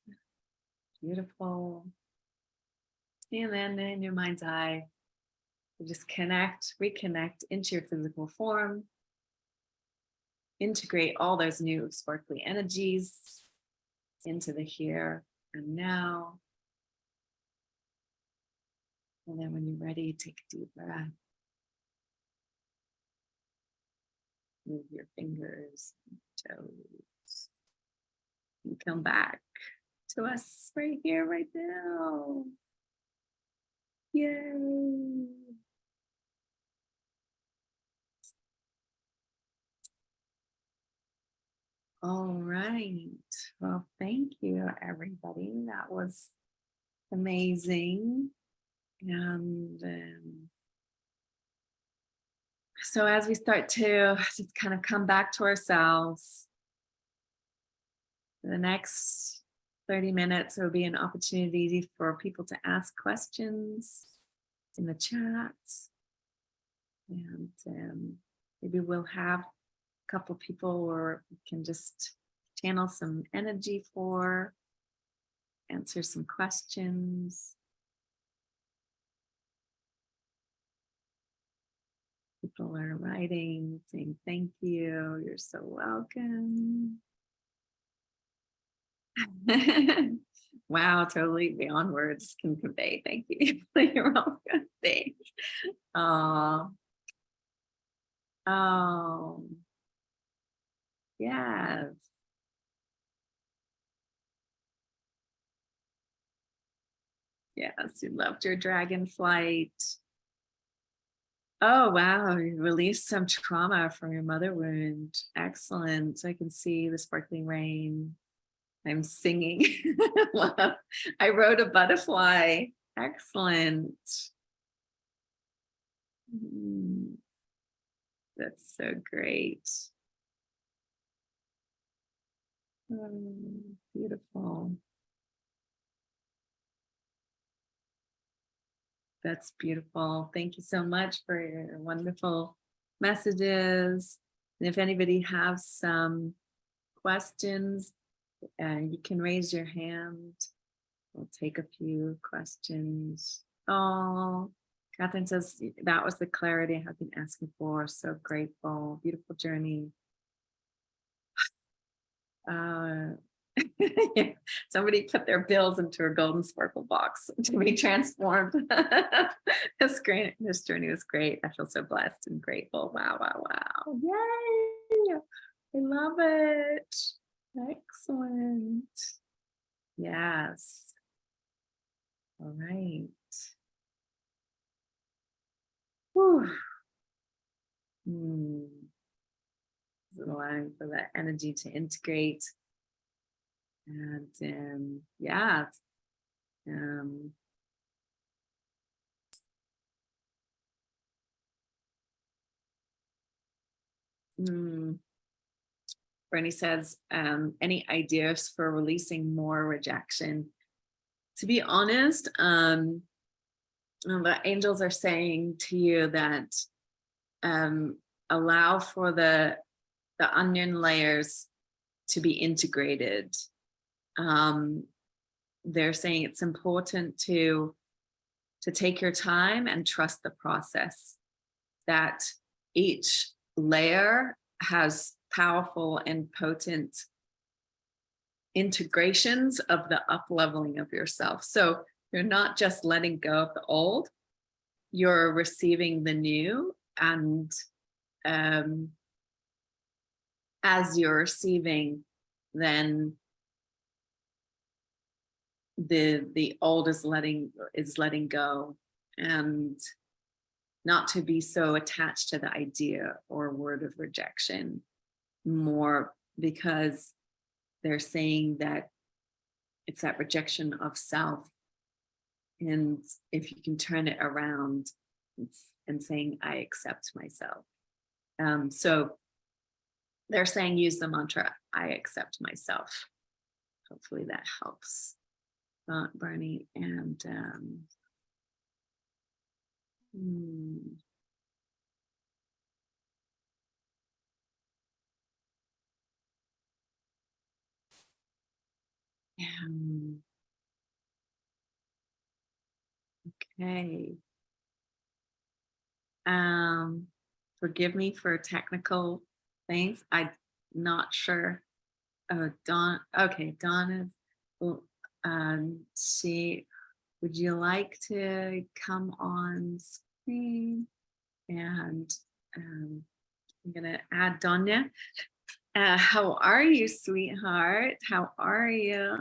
beautiful. And then in your mind's eye, you just reconnect into your physical form. Integrate all those new sparkly energies into the here and now. And then when you're ready, take a deep breath. Move your fingers, toes. And come back to us right here, right now. Yay. All right. Well, thank you, everybody. That was amazing. And so as we start to just kind of come back to ourselves, the next 30 minutes will be an opportunity for people to ask questions in the chat. And maybe we'll have a couple people where we can just channel some energy for, answer some questions. People are writing, saying thank you. You're so welcome. Wow, totally beyond words can convey. Thank you. You're welcome. Thanks. Oh, yes. Yes, you loved your dragon flight. Oh, wow. You released some trauma from your mother wound. Excellent. I can see the sparkling rain. I'm singing. Wow. I wrote a butterfly. Excellent. Mm, that's so great. Beautiful. That's beautiful. Thank you so much for your wonderful messages. And if anybody has some questions, you can raise your hand. We'll take a few questions. Oh, Catherine says that was the clarity I've been asking for. So grateful. Beautiful journey. Uh, yeah. Somebody put their bills into a golden sparkle box to be transformed. This great. This journey was great. I feel so blessed and grateful. Wow, wow, wow. Yay. I love it. Excellent. Yes. All right. Whew. Hmm. Allowing for that energy to integrate. And yeah. Um, hmm. Bernie says, any ideas for releasing more rejection? To be honest, the angels are saying to you that um, allow for the onion layers to be integrated. They're saying it's important to take your time and trust the process, that each layer has powerful and potent integrations of the up leveling of yourself. So you're not just letting go of the old, you're receiving the new. And um, as you're receiving, then the old is letting go, and not to be so attached to the idea or word of rejection more, because they're saying that it's that rejection of self. And if you can turn it around and saying, I accept myself. So they're saying use the mantra, I accept myself. Hopefully that helps, Barney. And hmm, okay. Forgive me for technical things. I'm not sure. Dawn. Okay, Dawn is. Well, she. Would you like to come on screen? And I'm gonna add Donya. How are you, sweetheart? How are you?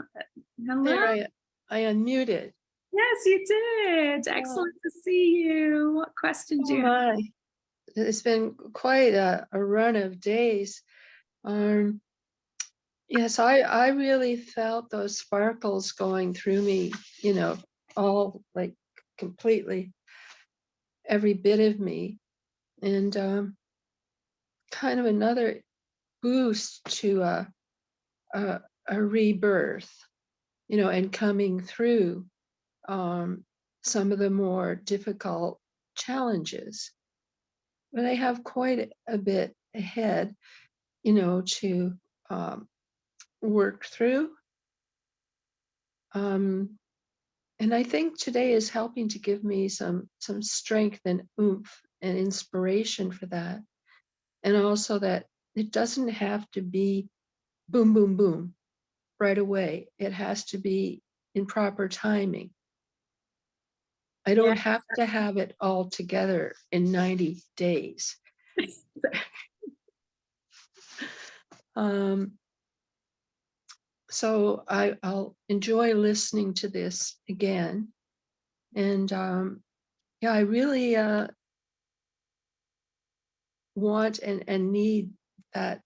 Hello. There, I unmuted. Yes, you did. Oh, Excellent to see you. What questions do oh you have? my. It's been quite a run of days. Um, yes, I really felt those sparkles going through me, all like completely every bit of me. And kind of another boost to a, a rebirth, and coming through some of the more difficult challenges. But I have quite a bit ahead, to work through. And I think today is helping to give me some strength and oomph and inspiration for that. And also that it doesn't have to be boom, boom, boom right away. It has to be in proper timing. I Yeah. don't have to have it all together in 90 days. Um, so I'll enjoy listening to this again. And yeah, I really want and need that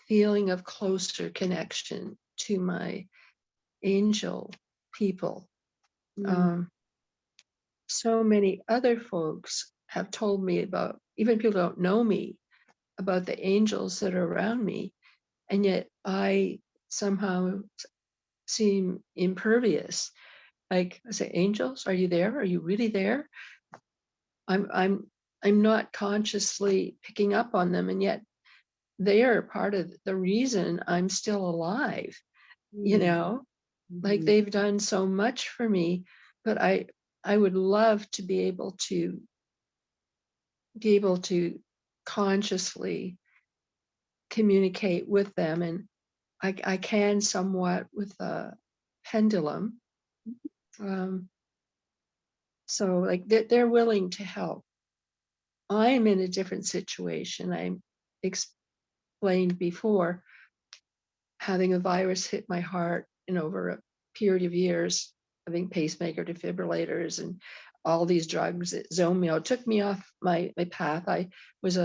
feeling of closer connection to my angel people. Mm, Um, so many other folks have told me about, even people don't know me, about the angels that are around me, and yet I somehow seem impervious. Like I say, angels, are you there? Are you really there? I'm I'm I'm not consciously picking up on them, and yet they are part of the reason I'm still alive. You mm, know, like mhm. they've done so much for me, but I would love to be able to consciously communicate with them, and I can somewhat with a pendulum. Um, so like they're willing to help. I'm in a different situation. I explained before, having a virus hit my heart in over a period of years, having pacemaker defibrillators and all these drugs that zoned me out, took me off my path. I was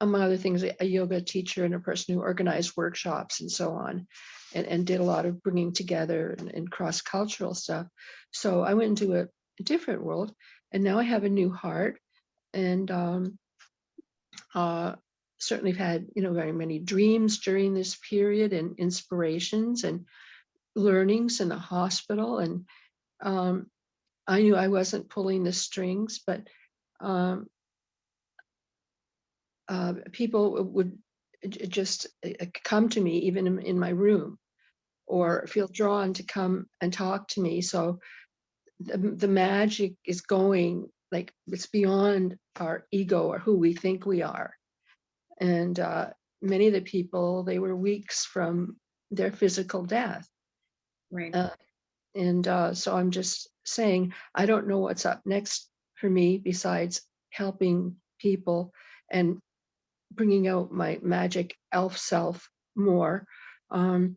among other things, a yoga teacher and a person who organized workshops and so on, and did a lot of bringing together and cross-cultural stuff. So I went into a different world, and now I have a new heart, and uh, certainly have had, very many dreams during this period, and inspirations and learnings in the hospital. And um, I knew I wasn't pulling the strings, but um, people would just come to me even in my room, or feel drawn to come and talk to me. So the magic is going, like, it's beyond our ego or who we think we are. And many of the people, they were weeks from their physical death. Right. Uh, and so I'm just saying, I don't know what's up next for me besides helping people and bringing out my magic elf self more. Um,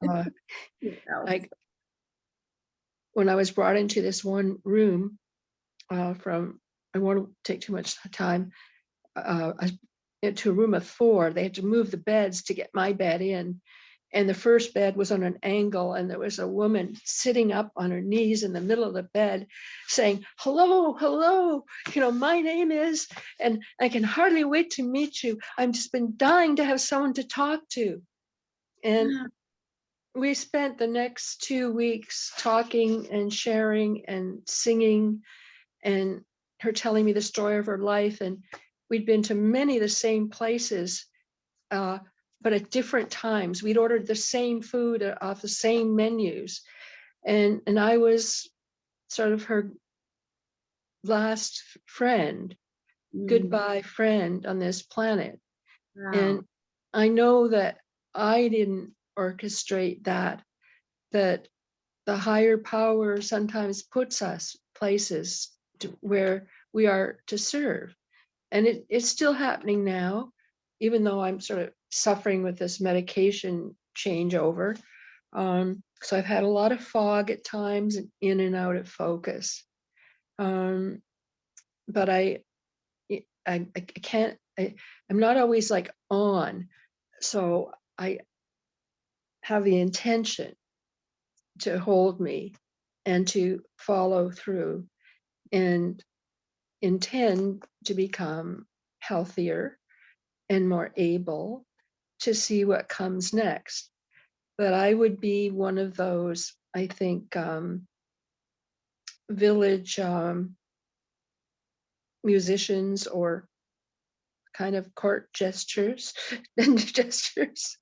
uh, Yes. like when I was brought into this one room from, I won't take too much time, into a room of four. They had to move the beds to get my bed in. And the first bed was on an angle, and there was a woman sitting up on her knees in the middle of the bed saying, "Hello, hello, my name is, and I can hardly wait to meet you. I've just been dying to have someone to talk to." And we spent the next 2 weeks talking and sharing and singing, and her telling me the story of her life. And we'd been to many of the same places, uh, but at different times. We'd ordered the same food off the same menus. And I was sort of her last friend, Mm, goodbye friend on this planet. wow. And I know that I didn't orchestrate that the higher power sometimes puts us places where we are to serve. And it's still happening now, even though I'm sort of suffering with this medication changeover. So I've had a lot of fog at times, and in and out of focus. Um, but I can't, I'm not always like on. So I have the intention to hold me and to follow through, and intend to become healthier and more able to see what comes next. But I would be one of those, I think, village musicians, or kind of court gestures and gestures.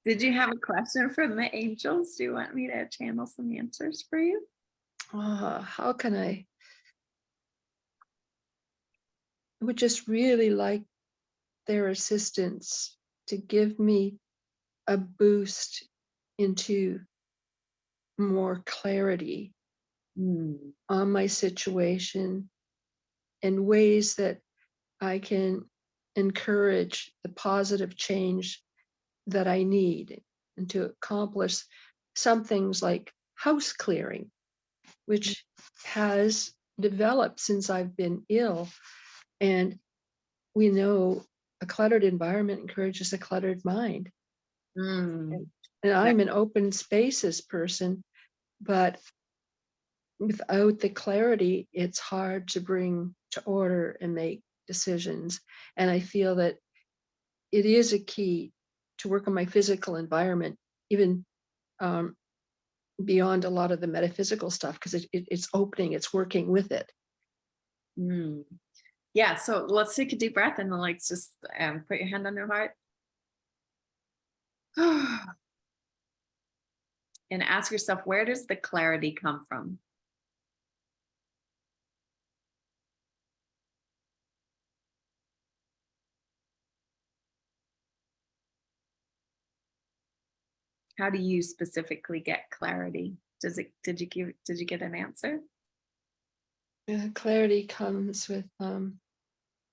Did you have a question from the angels? Do you want me to channel some answers for you? How can I would just really like their assistance to give me a boost into more clarity Mm, on my situation, and ways that I can encourage the positive change that I need, and to accomplish some things like house clearing. which has developed since I've been ill. And we know a cluttered environment encourages a cluttered mind. Mm. And Yeah. I'm an open spaces person, but without the clarity, it's hard to bring to order and make decisions. And I feel that it is a key to work on my physical environment, even um, beyond a lot of the metaphysical stuff, because it's opening, it's working with it. Mm. Yeah. So let's take a deep breath and like just put your hand on your heart. And ask yourself, where does the clarity come from? How do you specifically get clarity? Did you get an answer? Clarity comes with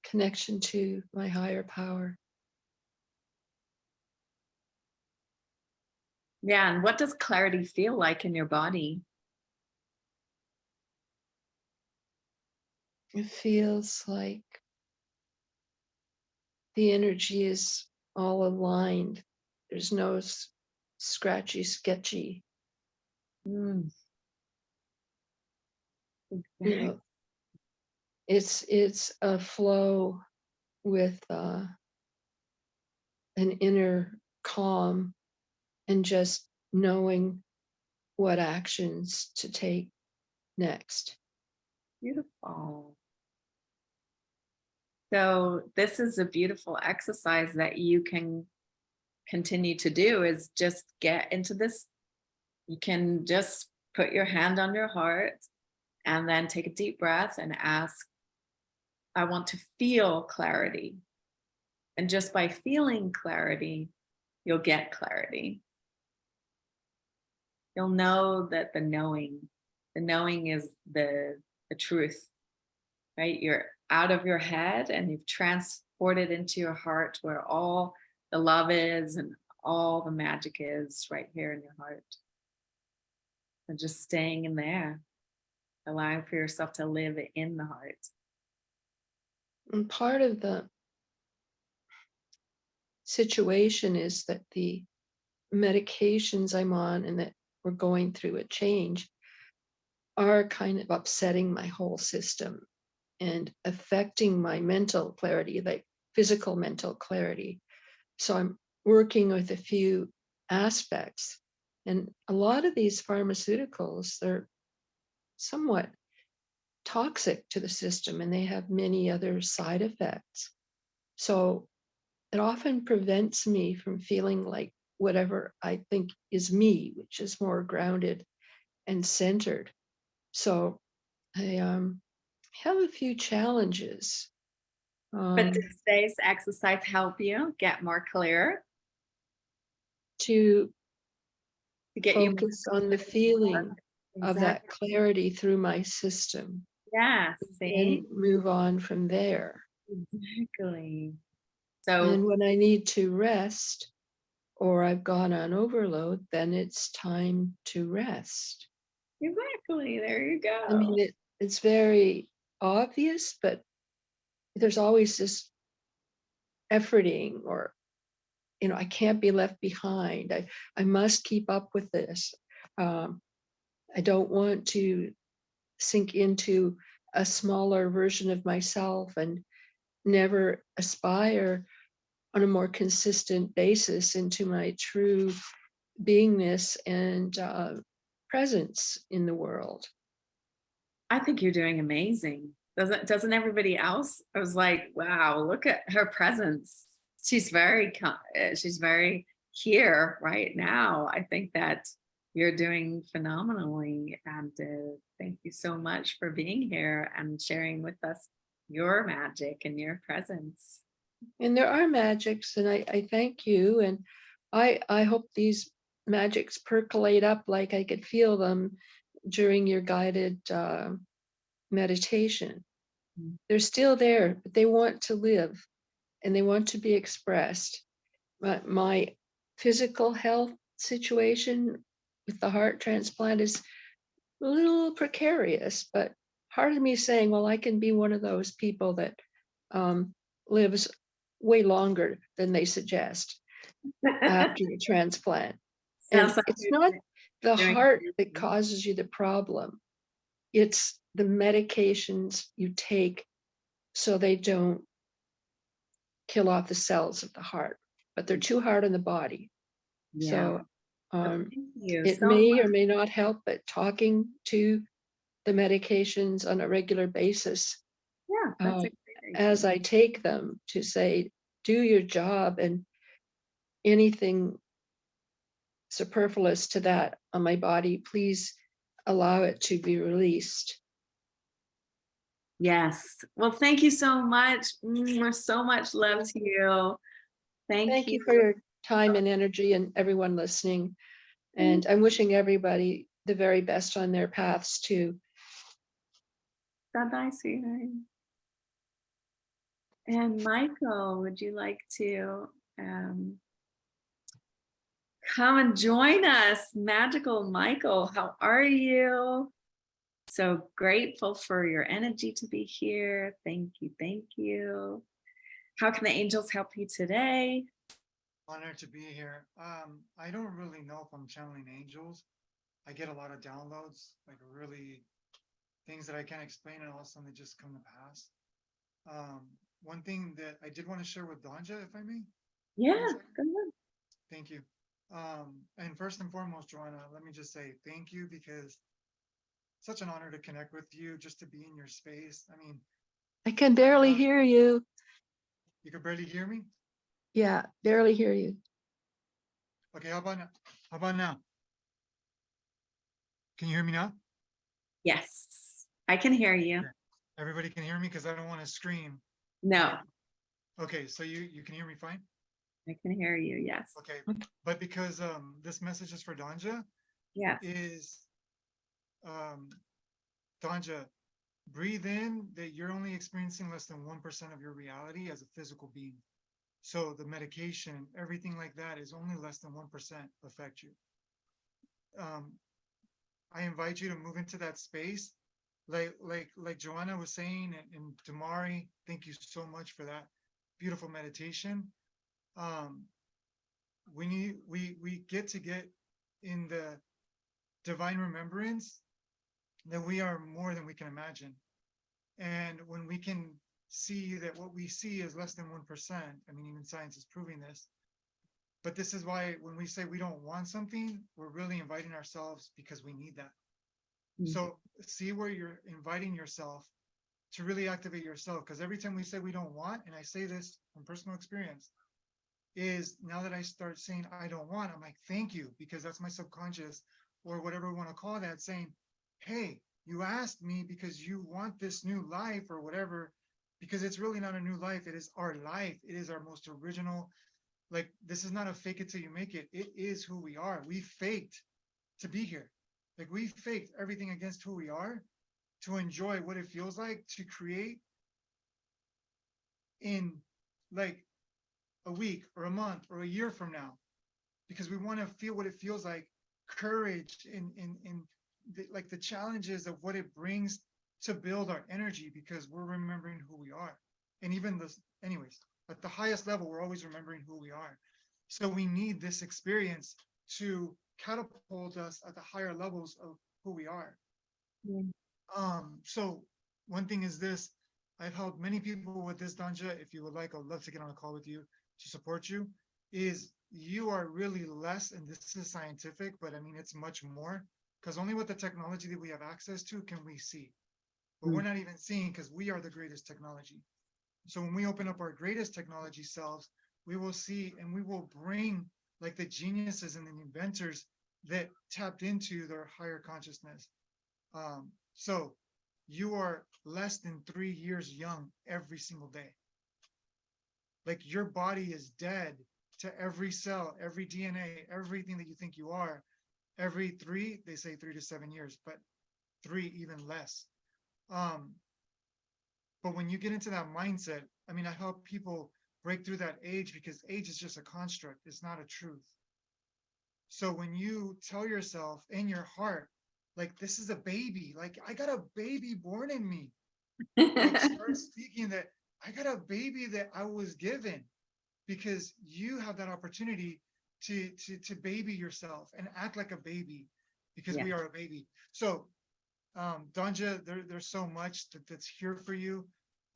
connection to my higher power. Yeah. And what does clarity feel like in your body? It feels like the energy is all aligned. There's no scratchy, sketchy. Mm. You know, it's a flow with an inner calm and just knowing what actions to take next. Beautiful. So this is a beautiful exercise that you can continue to do, is just get into this. You can just put your hand on your heart and then take a deep breath and ask, I want to feel clarity. And just by feeling clarity, you'll get clarity. You'll know that the knowing is the truth, right? You're out of your head and you've transported into your heart where all the love is and all the magic is right here in your heart. And just staying in there, allowing for yourself to live in the heart. And part of the situation is that the medications I'm on and that we're going through a change are kind of upsetting my whole system and affecting my mental clarity, like physical mental clarity. So I'm working with a few aspects. And a lot of these pharmaceuticals, they're somewhat toxic to the system and they have many other side effects. So it often prevents me from feeling like whatever I think is me, which is more grounded and centered. So I have a few challenges But does um, today's exercise help you get more clear, to to get you more focus on the clear? feeling of that Exactly. clarity through my system Yeah, and see? move on from there. Exactly. So And when I need to rest or I've gone on overload, then it's time to rest. exactly, there you I mean, go. it's very obvious, but there's always this efforting or, I can't be left behind. I must keep up with this. Um, I don't want to sink into a smaller version of myself and never aspire on a more consistent basis into my true beingness and presence in the world. I think you're doing amazing. Doesn't everybody else? I was like, wow, look at her presence. She's very here right now. I think that you're doing phenomenally, and thank you so much for being here and sharing with us your magic and your presence. And there are magics, and I thank you. And I hope these magics percolate up like I could feel them during your guided meditation. Mm. They're still there, but they want to live and they want to be expressed. My physical health situation with the heart transplant is a little precarious, but part of me saying, well, I can be one of those people that lives way longer than they suggest after a transplant. Sounds And like it's not you're the doing heart that amazing. causes you the problem. It's the medications you take so they don't kill off the cells of the heart, but they're too hard on the body. Yeah. So But thank you it so may or much. may not help, but talking to the medications on a regular basis Yeah, that's uh, a great as idea. I take them to say, do your job, and anything superfluous to that on my body, please allow it to be released. Yes. Well, thank you so much. So much love to you. Thank Thank you. you for your time and energy and everyone listening. And I'm wishing everybody the very best on their paths too. Bye-bye, sweetheart. And Michael, would you like to come and join us? Magical Michael, how are you? So grateful for your energy to be here. Thank you. Thank you. How can the angels help you today? Honored to be here. I don't really know if I'm channeling angels. I get a lot of downloads, like really things that I can't explain, and all of a sudden they just come to pass. One thing that I did want to share with Danja, if I may. Yeah, 1 second. go ahead. Thank you. And first and foremost, Joanna, let me just say thank you, because such an honor to connect with you, just to be in your space. I mean, I can barely love- hear you. you could barely hear me. Yeah, barely hear you. Okay, how about now? How about now? Can you hear me now? Yes, I can hear you. Okay. Everybody can hear me, because I don't want to scream. No, Okay, so you can hear me fine? I can hear you. Yes. Okay, but because this message is for Danja, Yes. is um Danja, breathe in that you're only experiencing less than 1% of your reality as a physical being. So the medication, everything like that is only less than 1% affect you. I invite you to move into that space. Like Joanna was saying, and Damari, thank you so much for that beautiful meditation. We get to get in the divine remembrance that we are more than we can imagine. And when we can see that what we see is less than 1%, I mean, even science is proving this. But this is why when we say we don't want something, we're really inviting ourselves, because we need that. So see where you're inviting yourself to really activate yourself. Because every time we say we don't want, and I say this from personal experience, is now that I start saying I don't want, I'm like, thank you, because that's my subconscious, or whatever we want to call that, saying, hey, you asked me because you want this new life or whatever, because it's really not a new life. It is our life. It is our most original. Like, this is not a fake it till you make it. It is who we are. We faked to be here. Like, we faked everything against who we are to enjoy what it feels like to create in like a week or a month or a year from now, because we want to feel what it feels like, courage in like the challenges of what it brings to build our energy, because we're remembering who we are. And even this, anyways, at the highest level, we're always remembering who we are. So we need this experience to catapult us at the higher levels of who we are. So one thing is this: I've helped many people with this, Danja. If you would like, I'd love to get on a call with you to support you. Is you are really less, and this is scientific, but I mean, it's much more, because only with the technology that we have access to can we see. But we're not even seeing, because we are the greatest technology. So when we open up our greatest technology selves, we will see, and we will bring like the geniuses and the inventors that tapped into their higher consciousness. So you are less than 3 years young every single day. Like, your body is dead to every cell, every DNA, everything that you think you are. Every 3, they say 3 to 7 years, but 3 even less. But when you get into that mindset, I mean, I help people break through that age, because age is just a construct. It's not a truth. So when you tell yourself in your heart like this is a baby, like I got a baby born in me. Like start speaking that I got a baby that I was given, because you have that opportunity to baby yourself and act like a baby, because Yeah. we are a baby. So Danja, there's so much that's here for you.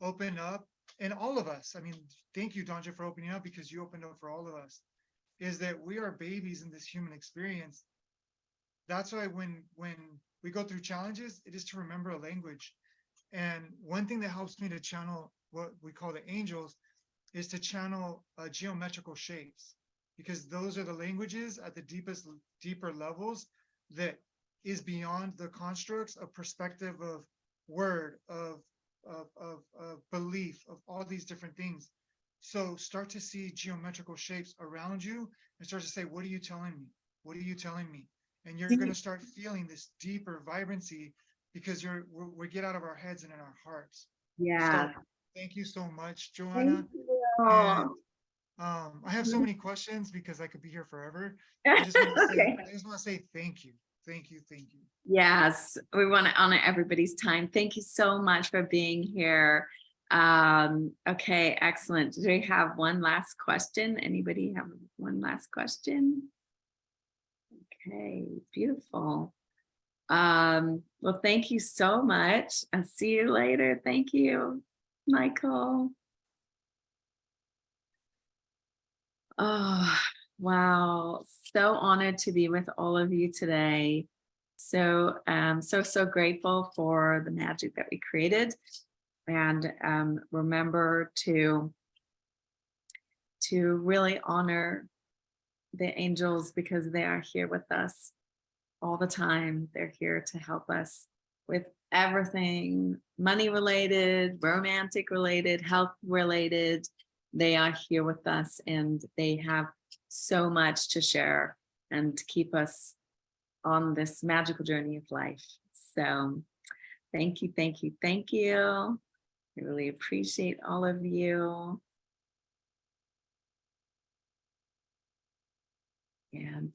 Open up, and all of us. I mean, thank you, Danja, for opening up, because you opened up for all of us. Is that we are babies in this human experience. That's why when we go through challenges, it is to remember a language. And one thing that helps me to channel what we call the angels is to channel geometrical shapes, because those are the languages at the deeper levels that is beyond the constructs of perspective of word, of belief, of all these different things. So start to see geometrical shapes around you and start to say, what are you telling me? What are you telling me? And you're going to start feeling this deeper vibrancy, because we get out of our heads and in our hearts. Yeah. So thank you so much, Joanna. Thank you. And I have so many questions because I could be here forever. I just want to say, Okay. I just want to say thank you. Thank you. Thank you. Yes, we want to honor everybody's time. Thank you so much for being here. Okay, excellent. Do we have one last question? Anybody have one last question? Okay, beautiful. Well, thank you so much. I'll see you later. Thank you, Michael. Oh, wow. So honored to be with all of you today. So, so grateful for the magic that we created. And remember to really honor the angels, because they are here with us all the time. They're here to help us with everything money related, romantic related, health related. They are here with us, and they have so much to share and to keep us on this magical journey of life. So thank you, thank you, thank you. I really appreciate all of you. And